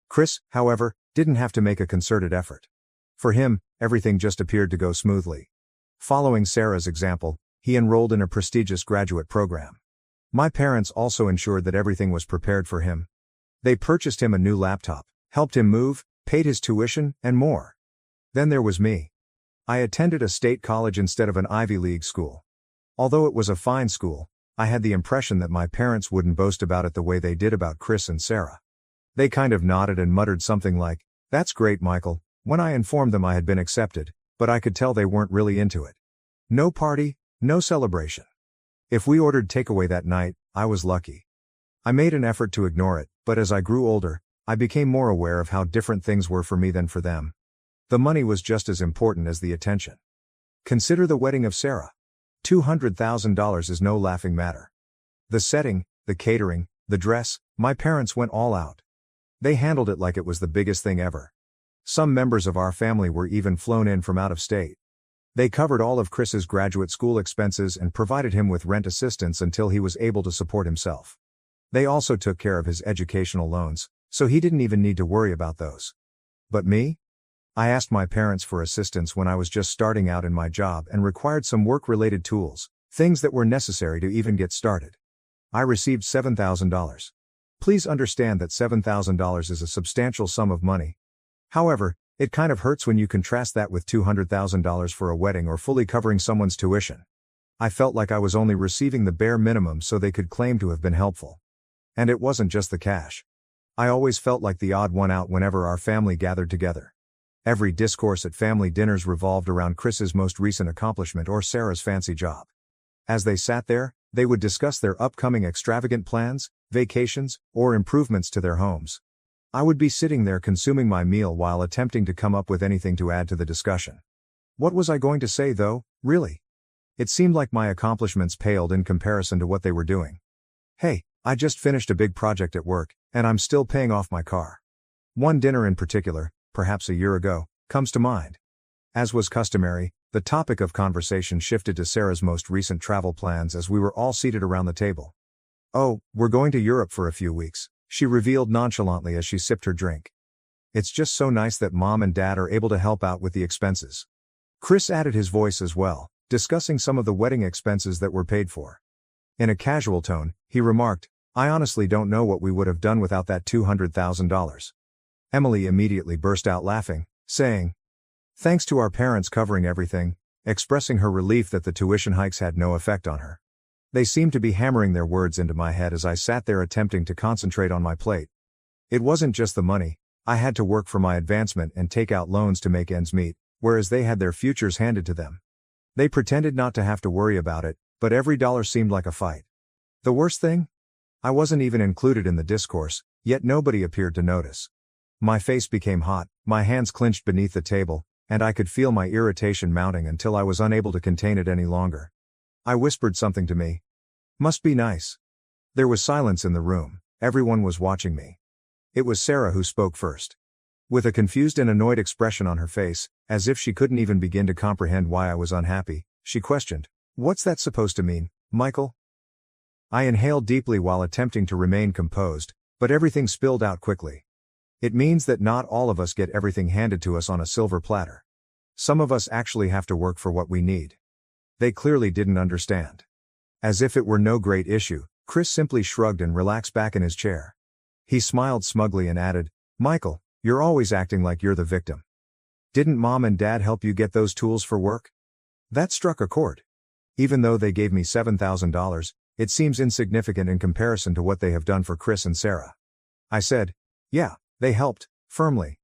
Chris, however, didn't have to make a concerted effort. For him, everything just appeared to go smoothly. Following Sarah's example, he enrolled in a prestigious graduate program. My parents also ensured that everything was prepared for him. They purchased him a new laptop, helped him move, paid his tuition, and more. Then there was me. I attended a state college instead of an Ivy League school. Although it was a fine school, I had the impression that my parents wouldn't boast about it the way they did about Chris and Sarah. They kind of nodded and muttered something like, "That's great, Michael," when I informed them I had been accepted, but I could tell they weren't really into it. No party, no celebration. If we ordered takeaway that night, I was lucky. I made an effort to ignore it, but as I grew older, I became more aware of how different things were for me than for them. The money was just as important as the attention. Consider the wedding of Sarah. $200,000 is no laughing matter. The setting, the catering, the dress, my parents went all out. They handled it like it was the biggest thing ever. Some members of our family were even flown in from out of state. They covered all of Chris's graduate school expenses and provided him with rent assistance until he was able to support himself. They also took care of his educational loans, so he didn't even need to worry about those. But me? I asked my parents for assistance when I was just starting out in my job and required some work-related tools, things that were necessary to even get started. I received $7,000. Please understand that $7,000 is a substantial sum of money. However, it kind of hurts when you contrast that with $200,000 for a wedding or fully covering someone's tuition. I felt like I was only receiving the bare minimum so they could claim to have been helpful. And it wasn't just the cash. I always felt like the odd one out whenever our family gathered together. Every discourse at family dinners revolved around Chris's most recent accomplishment or Sarah's fancy job. As they sat there, they would discuss their upcoming extravagant plans, vacations, or improvements to their homes. I would be sitting there consuming my meal while attempting to come up with anything to add to the discussion. What was I going to say though, really? It seemed like my accomplishments paled in comparison to what they were doing. Hey, I just finished a big project at work, and I'm still paying off my car. One dinner in particular, perhaps a year ago, comes to mind. As was customary, the topic of conversation shifted to Sarah's most recent travel plans as we were all seated around the table. "Oh, we're going to Europe for a few weeks," she revealed nonchalantly as she sipped her drink. "It's just so nice that Mom and Dad are able to help out with the expenses." Chris added his voice as well, discussing some of the wedding expenses that were paid for. In a casual tone, he remarked, "I honestly don't know what we would have done without that $200,000. Emily immediately burst out laughing, saying, "Thanks to our parents covering everything," expressing her relief that the tuition hikes had no effect on her. They seemed to be hammering their words into my head as I sat there attempting to concentrate on my plate. It wasn't just the money. I had to work for my advancement and take out loans to make ends meet, whereas they had their futures handed to them. They pretended not to have to worry about it, but every dollar seemed like a fight. The worst thing? I wasn't even included in the discourse, yet nobody appeared to notice. My face became hot, my hands clenched beneath the table, and I could feel my irritation mounting until I was unable to contain it any longer. I whispered something to me. "Must be nice." There was silence in the room, everyone was watching me. It was Sarah who spoke first. With a confused and annoyed expression on her face, as if she couldn't even begin to comprehend why I was unhappy, she questioned, "What's that supposed to mean, Michael?" I inhaled deeply while attempting to remain composed, but everything spilled out quickly. It means that not all of us get everything handed to us on a silver platter. Some of us actually have to work for what we need. They clearly didn't understand. As if it were no great issue, Chris simply shrugged and relaxed back in his chair. He smiled smugly and added, "Michael, you're always acting like you're the victim. Didn't Mom and Dad help you get those tools for work?" That struck a chord. Even though they gave me $7,000, it seems insignificant in comparison to what they have done for Chris and Sarah. I said, "Yeah, they helped, firmly.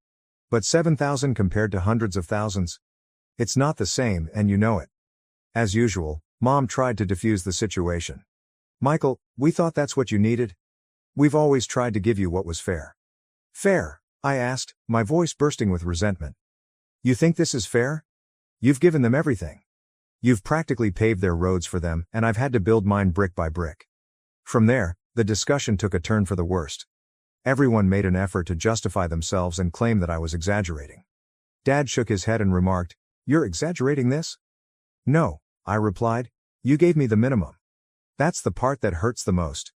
But 7,000 compared to hundreds of thousands? It's not the same, and you know it." As usual, Mom tried to defuse the situation. "Michael, we thought that's what you needed. We've always tried to give you what was fair." "Fair?" I asked, my voice bursting with resentment. "You think this is fair? You've given them everything. You've practically paved their roads for them, and I've had to build mine brick by brick." From there, the discussion took a turn for the worst. Everyone made an effort to justify themselves and claim that I was exaggerating. Dad shook his head and remarked, "You're exaggerating this?" "No," I replied. "You gave me the minimum. That's the part that hurts the most.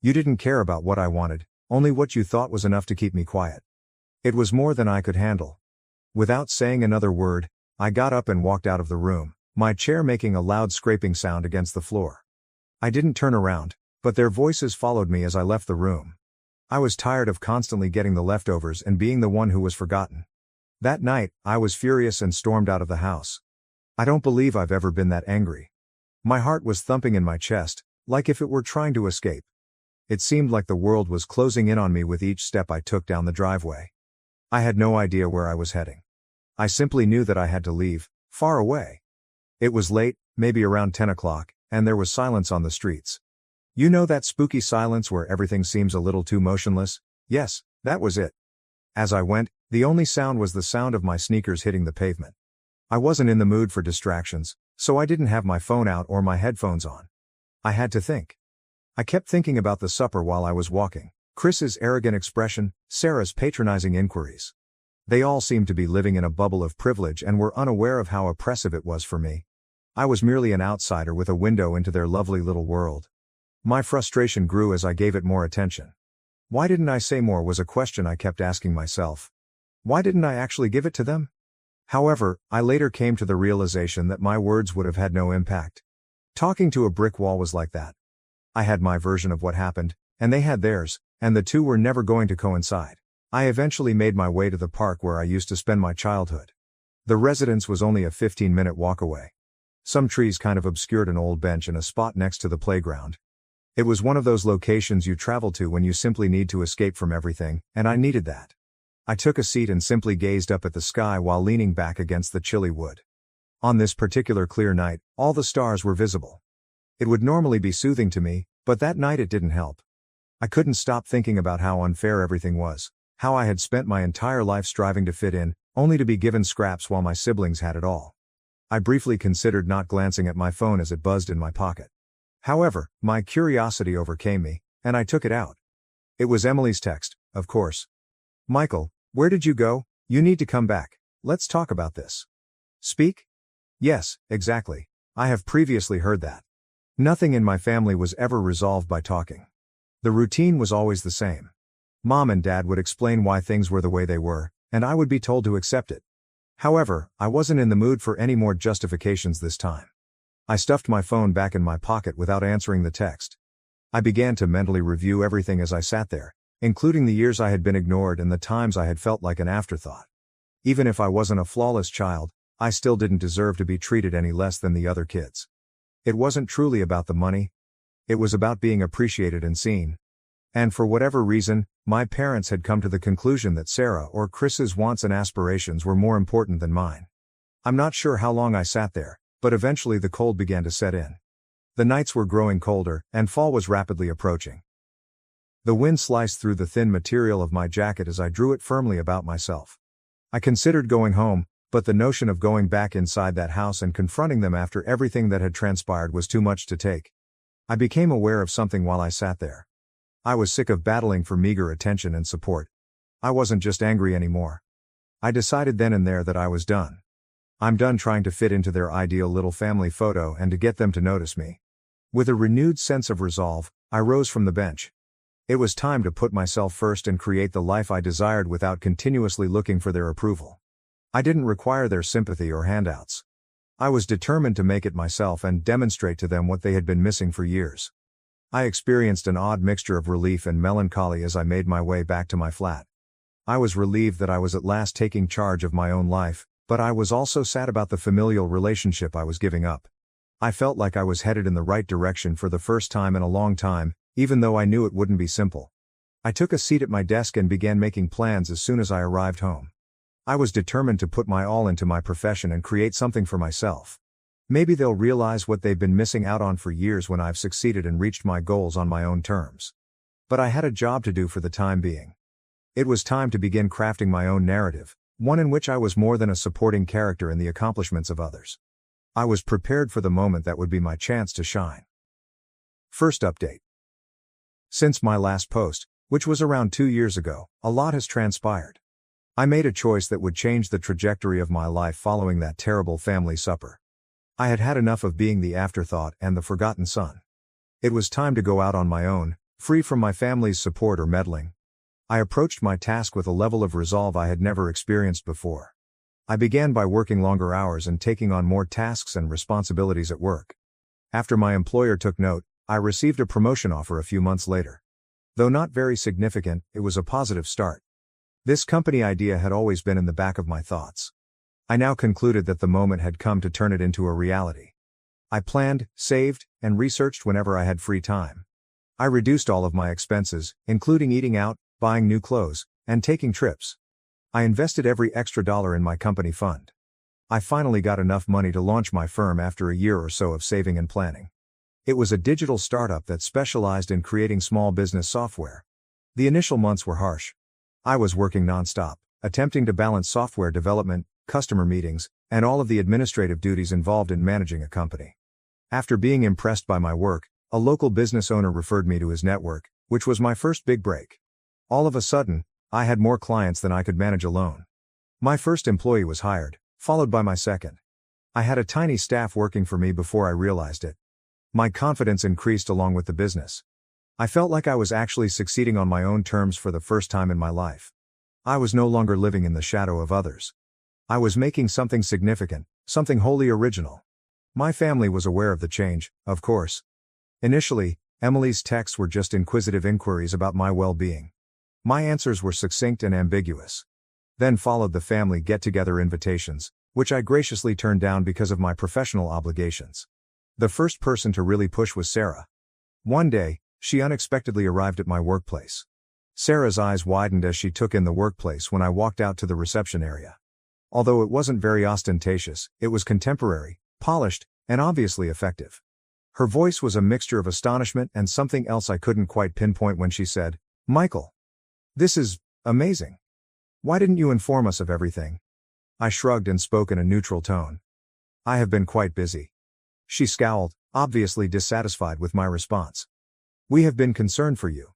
You didn't care about what I wanted, only what you thought was enough to keep me quiet. It was more than I could handle." Without saying another word, I got up and walked out of the room, my chair making a loud scraping sound against the floor. I didn't turn around, but their voices followed me as I left the room. I was tired of constantly getting the leftovers and being the one who was forgotten. That night, I was furious and stormed out of the house. I don't believe I've ever been that angry. My heart was thumping in my chest, like if it were trying to escape. It seemed like the world was closing in on me with each step I took down the driveway. I had no idea where I was heading. I simply knew that I had to leave, far away. It was late, maybe around 10 o'clock, and there was silence on the streets. You know that spooky silence where everything seems a little too motionless? Yes, that was it. As I went, the only sound was the sound of my sneakers hitting the pavement. I wasn't in the mood for distractions, so I didn't have my phone out or my headphones on. I had to think. I kept thinking about the supper while I was walking, Chris's arrogant expression, Sarah's patronizing inquiries. They all seemed to be living in a bubble of privilege and were unaware of how oppressive it was for me. I was merely an outsider with a window into their lovely little world. My frustration grew as I gave it more attention. Why didn't I say more was a question I kept asking myself. Why didn't I actually give it to them? However, I later came to the realization that my words would have had no impact. Talking to a brick wall was like that. I had my version of what happened, and they had theirs, and the two were never going to coincide. I eventually made my way to the park where I used to spend my childhood. The residence was only a 15-minute walk away. Some trees kind of obscured an old bench and a spot next to the playground. It was one of those locations you travel to when you simply need to escape from everything, and I needed that. I took a seat and simply gazed up at the sky while leaning back against the chilly wood. On this particular clear night, all the stars were visible. It would normally be soothing to me, but that night it didn't help. I couldn't stop thinking about how unfair everything was, how I had spent my entire life striving to fit in, only to be given scraps while my siblings had it all. I briefly considered not glancing at my phone as it buzzed in my pocket. However, my curiosity overcame me, and I took it out. It was Emily's text, of course. "Michael, where did you go? You need to come back. Let's talk about this." "Speak?" "Yes, exactly. I have previously heard that. Nothing in my family was ever resolved by talking. The routine was always the same. Mom and Dad would explain why things were the way they were, and I would be told to accept it. However, I wasn't in the mood for any more justifications this time. I stuffed my phone back in my pocket without answering the text. I began to mentally review everything as I sat there, including the years I had been ignored and the times I had felt like an afterthought. Even if I wasn't a flawless child, I still didn't deserve to be treated any less than the other kids. It wasn't truly about the money. It was about being appreciated and seen. And for whatever reason, my parents had come to the conclusion that Sarah or Chris's wants and aspirations were more important than mine. I'm not sure how long I sat there, but eventually the cold began to set in. The nights were growing colder, and fall was rapidly approaching. The wind sliced through the thin material of my jacket as I drew it firmly about myself. I considered going home, but the notion of going back inside that house and confronting them after everything that had transpired was too much to take. I became aware of something while I sat there. I was sick of battling for meager attention and support. I wasn't just angry anymore. I decided then and there that I was done. I'm done trying to fit into their ideal little family photo and to get them to notice me. With a renewed sense of resolve, I rose from the bench. It was time to put myself first and create the life I desired without continuously looking for their approval. I didn't require their sympathy or handouts. I was determined to make it myself and demonstrate to them what they had been missing for years. I experienced an odd mixture of relief and melancholy as I made my way back to my flat. I was relieved that I was at last taking charge of my own life, but I was also sad about the familial relationship I was giving up. I felt like I was headed in the right direction for the first time in a long time, even though I knew it wouldn't be simple. I took a seat at my desk and began making plans as soon as I arrived home. I was determined to put my all into my profession and create something for myself. Maybe they'll realize what they've been missing out on for years when I've succeeded and reached my goals on my own terms. But I had a job to do for the time being. It was time to begin crafting my own narrative, one in which I was more than a supporting character in the accomplishments of others. I was prepared for the moment that would be my chance to shine. First update. Since my last post, which was around 2 years ago, a lot has transpired. I made a choice that would change the trajectory of my life following that terrible family supper. I had had enough of being the afterthought and the forgotten son. It was time to go out on my own, free from my family's support or meddling. I approached my task with a level of resolve I had never experienced before. I began by working longer hours and taking on more tasks and responsibilities at work. After my employer took note, I received a promotion offer a few months later. Though not very significant, it was a positive start. This company idea had always been in the back of my thoughts. I now concluded that the moment had come to turn it into a reality. I planned, saved, and researched whenever I had free time. I reduced all of my expenses, including eating out, buying new clothes, and taking trips. I invested every extra dollar in my company fund. I finally got enough money to launch my firm after a year or so of saving and planning. It was a digital startup that specialized in creating small business software. The initial months were harsh. I was working nonstop, attempting to balance software development, customer meetings, and all of the administrative duties involved in managing a company. After being impressed by my work, a local business owner referred me to his network, which was my first big break. All of a sudden, I had more clients than I could manage alone. My first employee was hired, followed by my second. I had a tiny staff working for me before I realized it. My confidence increased along with the business. I felt like I was actually succeeding on my own terms for the first time in my life. I was no longer living in the shadow of others. I was making something significant, something wholly original. My family was aware of the change, of course. Initially, Emily's texts were just inquisitive inquiries about my well-being. My answers were succinct and ambiguous. Then followed the family get-together invitations, which I graciously turned down because of my professional obligations. The first person to really push was Sarah. One day, she unexpectedly arrived at my workplace. Sarah's eyes widened as she took in the workplace when I walked out to the reception area. Although it wasn't very ostentatious, it was contemporary, polished, and obviously effective. Her voice was a mixture of astonishment and something else I couldn't quite pinpoint when she said, "Michael, this is amazing. Why didn't you inform us of everything?" I shrugged and spoke in a neutral tone. "I have been quite busy." She scowled, obviously dissatisfied with my response. "We have been concerned for you.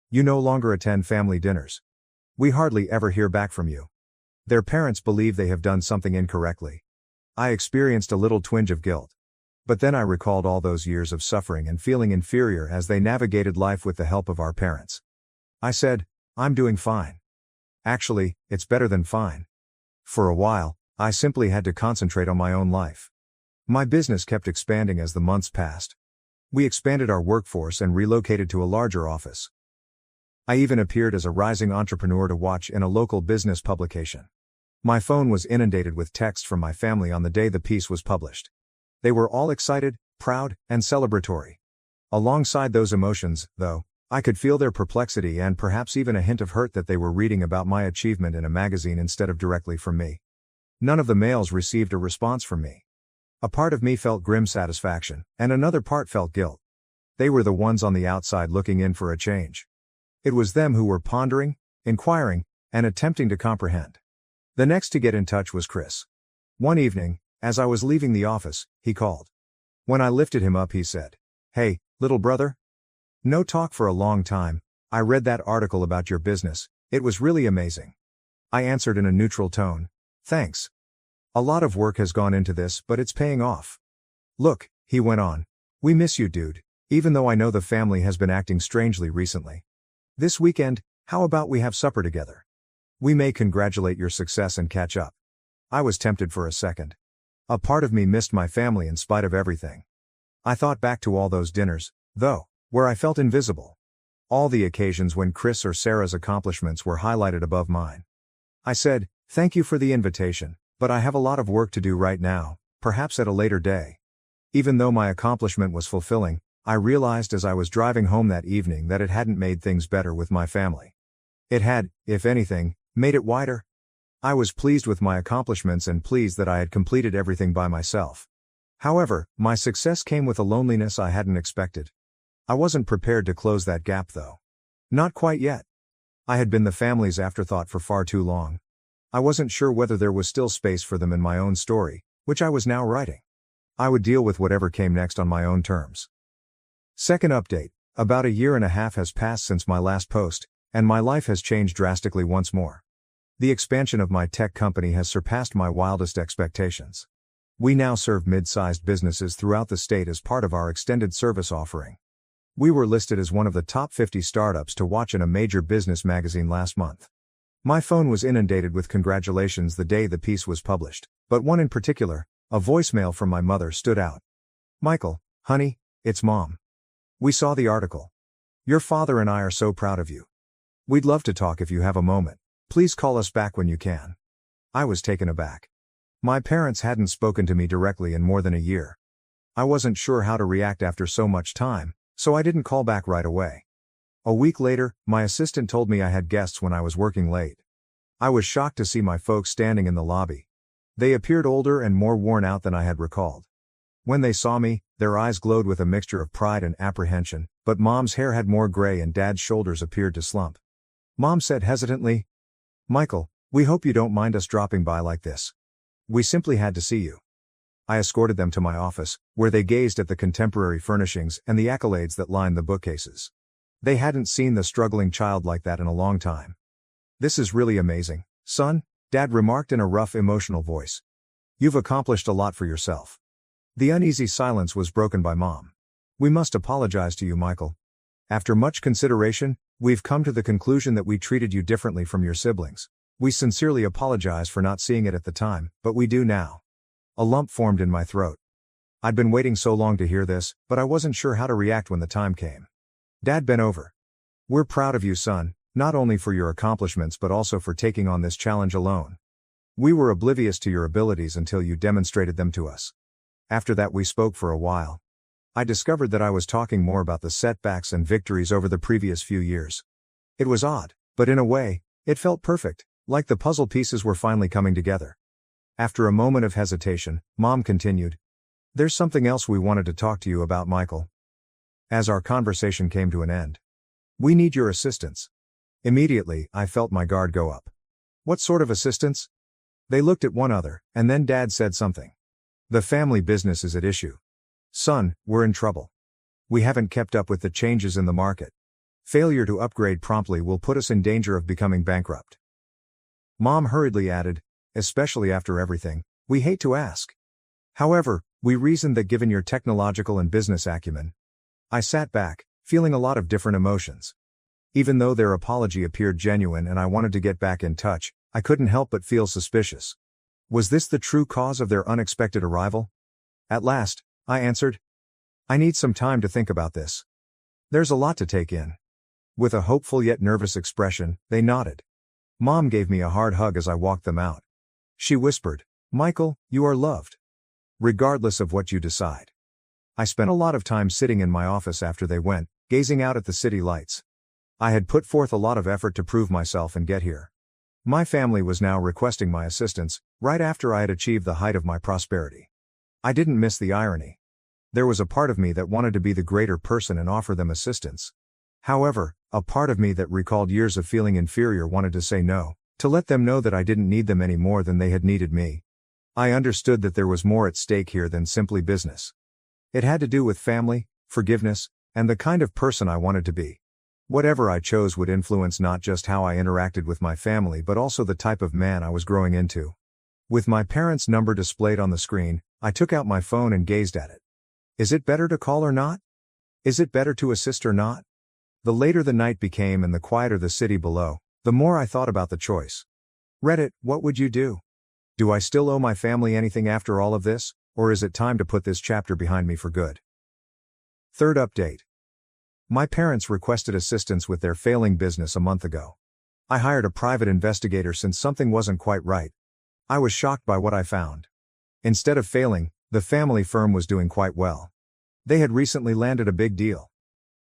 You no longer attend family dinners. We hardly ever hear back from you." Their parents believe they have done something incorrectly. I experienced a little twinge of guilt. But then I recalled all those years of suffering and feeling inferior as they navigated life with the help of our parents. I said, "I'm doing fine. Actually, it's better than fine." For a while, I simply had to concentrate on my own life. My business kept expanding as the months passed. We expanded our workforce and relocated to a larger office. I even appeared as a rising entrepreneur to watch in a local business publication. My phone was inundated with texts from my family on the day the piece was published. They were all excited, proud, and celebratory. Alongside those emotions, though, I could feel their perplexity and perhaps even a hint of hurt that they were reading about my achievement in a magazine instead of directly from me. None of the mails received a response from me. A part of me felt grim satisfaction, and another part felt guilt. They were the ones on the outside looking in for a change. It was them who were pondering, inquiring, and attempting to comprehend. The next to get in touch was Chris. One evening, as I was leaving the office, he called. When I lifted him up, he said, "Hey, little brother? No talk for a long time. I read that article about your business. It was really amazing." I answered in a neutral tone, "Thanks. A lot of work has gone into this, but it's paying off." "Look," he went on, "we miss you, dude, even though I know the family has been acting strangely recently. This weekend, how about we have supper together? We may congratulate your success and catch up." I was tempted for a second. A part of me missed my family in spite of everything. I thought back to all those dinners, though. where I felt invisible. All the occasions when Chris or Sarah's accomplishments were highlighted above mine. I said, "Thank you for the invitation, but I have a lot of work to do right now, perhaps at a later day." Even though my accomplishment was fulfilling, I realized as I was driving home that evening that it hadn't made things better with my family. It had, if anything, made it wider. I was pleased with my accomplishments and pleased that I had completed everything by myself. However, my success came with a loneliness I hadn't expected. I wasn't prepared to close that gap though. Not quite yet. I had been the family's afterthought for far too long. I wasn't sure whether there was still space for them in my own story, which I was now writing. I would deal with whatever came next on my own terms. Second update, about a year and a half has passed since my last post, and my life has changed drastically once more. The expansion of my tech company has surpassed my wildest expectations. We now serve mid-sized businesses throughout the state as part of our extended service offering. We were listed as one of the top 50 startups to watch in a major business magazine last month. My phone was inundated with congratulations the day the piece was published, but one in particular, a voicemail from my mother, stood out. "Michael, honey, it's Mom. We saw the article. Your father and I are so proud of you. We'd love to talk if you have a moment. Please call us back when you can." I was taken aback. My parents hadn't spoken to me directly in more than a year. I wasn't sure how to react after so much time, so I didn't call back right away. A week later, my assistant told me I had guests when I was working late. I was shocked to see my folks standing in the lobby. They appeared older and more worn out than I had recalled. When they saw me, their eyes glowed with a mixture of pride and apprehension, but Mom's hair had more gray and Dad's shoulders appeared to slump. Mom said hesitantly, "Michael, we hope you don't mind us dropping by like this. We simply had to see you." I escorted them to my office, where they gazed at the contemporary furnishings and the accolades that lined the bookcases. They hadn't seen the struggling child like that in a long time. "This is really amazing, son," Dad remarked in a rough, emotional voice. "You've accomplished a lot for yourself." The uneasy silence was broken by Mom. "We must apologize to you, Michael. After much consideration, we've come to the conclusion that we treated you differently from your siblings. We sincerely apologize for not seeing it at the time, but we do now." A lump formed in my throat. I'd been waiting so long to hear this, but I wasn't sure how to react when the time came. Dad bent over. "We're proud of you, son, not only for your accomplishments but also for taking on this challenge alone. We were oblivious to your abilities until you demonstrated them to us." After that we spoke for a while. I discovered that I was talking more about the setbacks and victories over the previous few years. It was odd, but in a way, it felt perfect, like the puzzle pieces were finally coming together. After a moment of hesitation, Mom continued, "There's something else we wanted to talk to you about, Michael." As our conversation came to an end. "We need your assistance." Immediately, I felt my guard go up. "What sort of assistance?" They looked at one another, and then Dad said something. "The family business is at issue. Son, we're in trouble. We haven't kept up with the changes in the market. Failure to upgrade promptly will put us in danger of becoming bankrupt." Mom hurriedly added, "Especially after everything, we hate to ask. However, we reasoned that given your technological and business acumen." I sat back, feeling a lot of different emotions. Even though their apology appeared genuine and I wanted to get back in touch, I couldn't help but feel suspicious. Was this the true cause of their unexpected arrival? At last, I answered, "I need some time to think about this. There's a lot to take in." With a hopeful yet nervous expression, they nodded. Mom gave me a hard hug as I walked them out. She whispered, "Michael, you are loved. Regardless of what you decide." I spent a lot of time sitting in my office after they went, gazing out at the city lights. I had put forth a lot of effort to prove myself and get here. My family was now requesting my assistance, right after I had achieved the height of my prosperity. I didn't miss the irony. There was a part of me that wanted to be the greater person and offer them assistance. However, a part of me that recalled years of feeling inferior wanted to say no, to let them know that I didn't need them any more than they had needed me. I understood that there was more at stake here than simply business. It had to do with family, forgiveness, and the kind of person I wanted to be. Whatever I chose would influence not just how I interacted with my family but also the type of man I was growing into. With my parents' number displayed on the screen, I took out my phone and gazed at it. Is it better to call or not? Is it better to assist or not? The later the night became and the quieter the city below, the more I thought about the choice. Reddit, what would you do? Do I still owe my family anything after all of this, or is it time to put this chapter behind me for good? Third update. My parents requested assistance with their failing business a month ago. I hired a private investigator since something wasn't quite right. I was shocked by what I found. Instead of failing, the family firm was doing quite well. They had recently landed a big deal.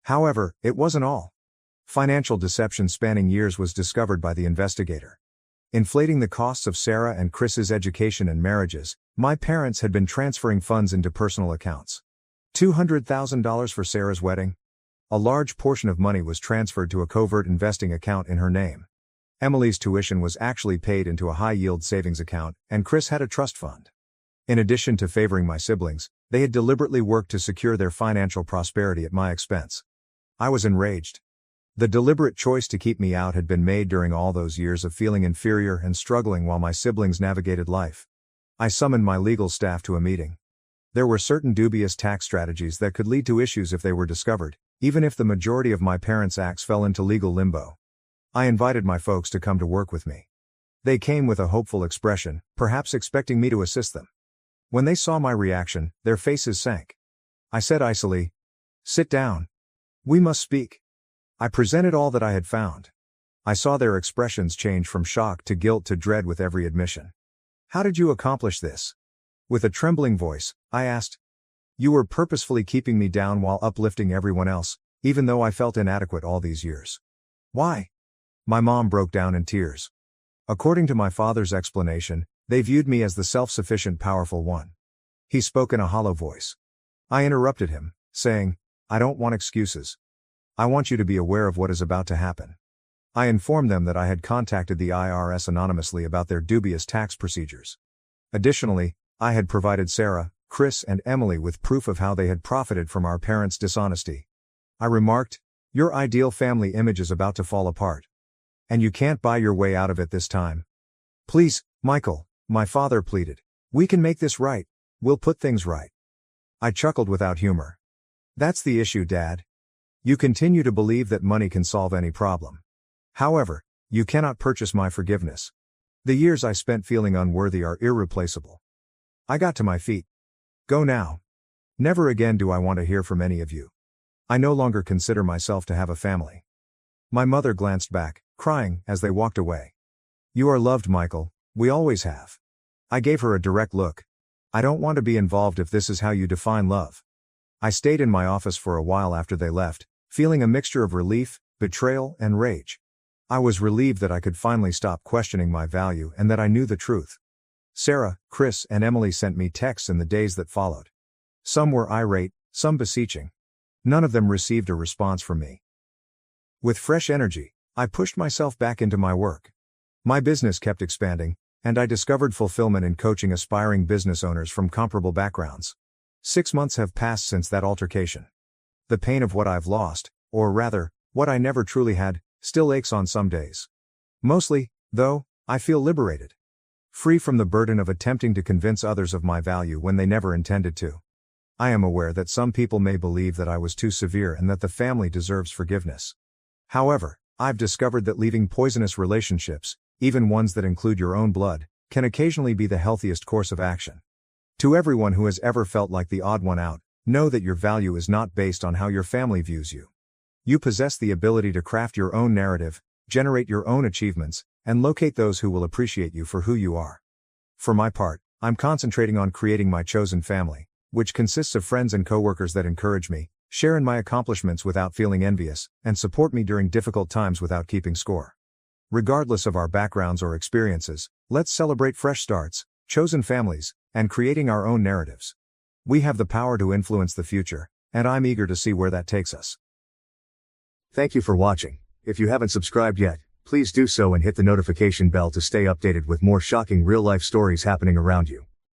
However, it wasn't all. Financial deception spanning years was discovered by the investigator. Inflating the costs of Sarah and Chris's education and marriages, my parents had been transferring funds into personal accounts. $200,000 for Sarah's wedding. A large portion of money was transferred to a covert investing account in her name. Emily's tuition was actually paid into a high-yield savings account, and Chris had a trust fund. In addition to favoring my siblings, they had deliberately worked to secure their financial prosperity at my expense. I was enraged. The deliberate choice to keep me out had been made during all those years of feeling inferior and struggling while my siblings navigated life. I summoned my legal staff to a meeting. There were certain dubious tax strategies that could lead to issues if they were discovered, even if the majority of my parents' acts fell into legal limbo. I invited my folks to come to work with me. They came with a hopeful expression, perhaps expecting me to assist them. When they saw my reaction, their faces sank. I said icily, "Sit down. We must speak." I presented all that I had found. I saw their expressions change from shock to guilt to dread with every admission. "How did you accomplish this?" With a trembling voice, I asked. "You were purposefully keeping me down while uplifting everyone else, even though I felt inadequate all these years. Why?" My mom broke down in tears. According to my father's explanation, they viewed me as the self-sufficient powerful one. He spoke in a hollow voice. I interrupted him, saying, "I don't want excuses. I want you to be aware of what is about to happen." I informed them that I had contacted the IRS anonymously about their dubious tax procedures. Additionally, I had provided Sarah, Chris, and Emily with proof of how they had profited from our parents' dishonesty. I remarked, "Your ideal family image is about to fall apart. And you can't buy your way out of it this time. Please, Michael," my father pleaded. "We can make this right. We'll put things right." I chuckled without humor. "That's the issue, Dad. You continue to believe that money can solve any problem. However, you cannot purchase my forgiveness. The years I spent feeling unworthy are irreplaceable." I got to my feet. "Go now. Never again do I want to hear from any of you. I no longer consider myself to have a family." My mother glanced back, crying, as they walked away. "You are loved, Michael, we always have." I gave her a direct look. "I don't want to be involved if this is how you define love." I stayed in my office for a while after they left, feeling a mixture of relief, betrayal, and rage. I was relieved that I could finally stop questioning my value and that I knew the truth. Sarah, Chris, and Emily sent me texts in the days that followed. Some were irate, some beseeching. None of them received a response from me. With fresh energy, I pushed myself back into my work. My business kept expanding, and I discovered fulfillment in coaching aspiring business owners from comparable backgrounds. 6 months have passed since that altercation. The pain of what I've lost, or rather, what I never truly had, still aches on some days. Mostly, though, I feel liberated. Free from the burden of attempting to convince others of my value when they never intended to. I am aware that some people may believe that I was too severe and that the family deserves forgiveness. However, I've discovered that leaving poisonous relationships, even ones that include your own blood, can occasionally be the healthiest course of action. To everyone who has ever felt like the odd one out, know that your value is not based on how your family views you. You possess the ability to craft your own narrative, generate your own achievements, and locate those who will appreciate you for who you are. For my part, I'm concentrating on creating my chosen family, which consists of friends and coworkers that encourage me, share in my accomplishments without feeling envious, and support me during difficult times without keeping score. Regardless of our backgrounds or experiences, let's celebrate fresh starts, chosen families, and creating our own narratives. We have the power to influence the future, and I'm eager to see where that takes us. Thank you for watching. If you haven't subscribed yet, please do so and hit the notification bell to stay updated with more shocking real-life stories happening around you.